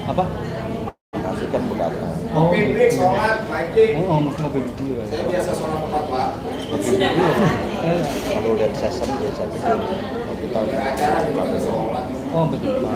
Apa? Kasihkan beberapa. Kopi break, sholat, biking. Saya biasa sholat 4 Pak. Kalau udah session biasa kita acara juga sholat. Oh betul Pak.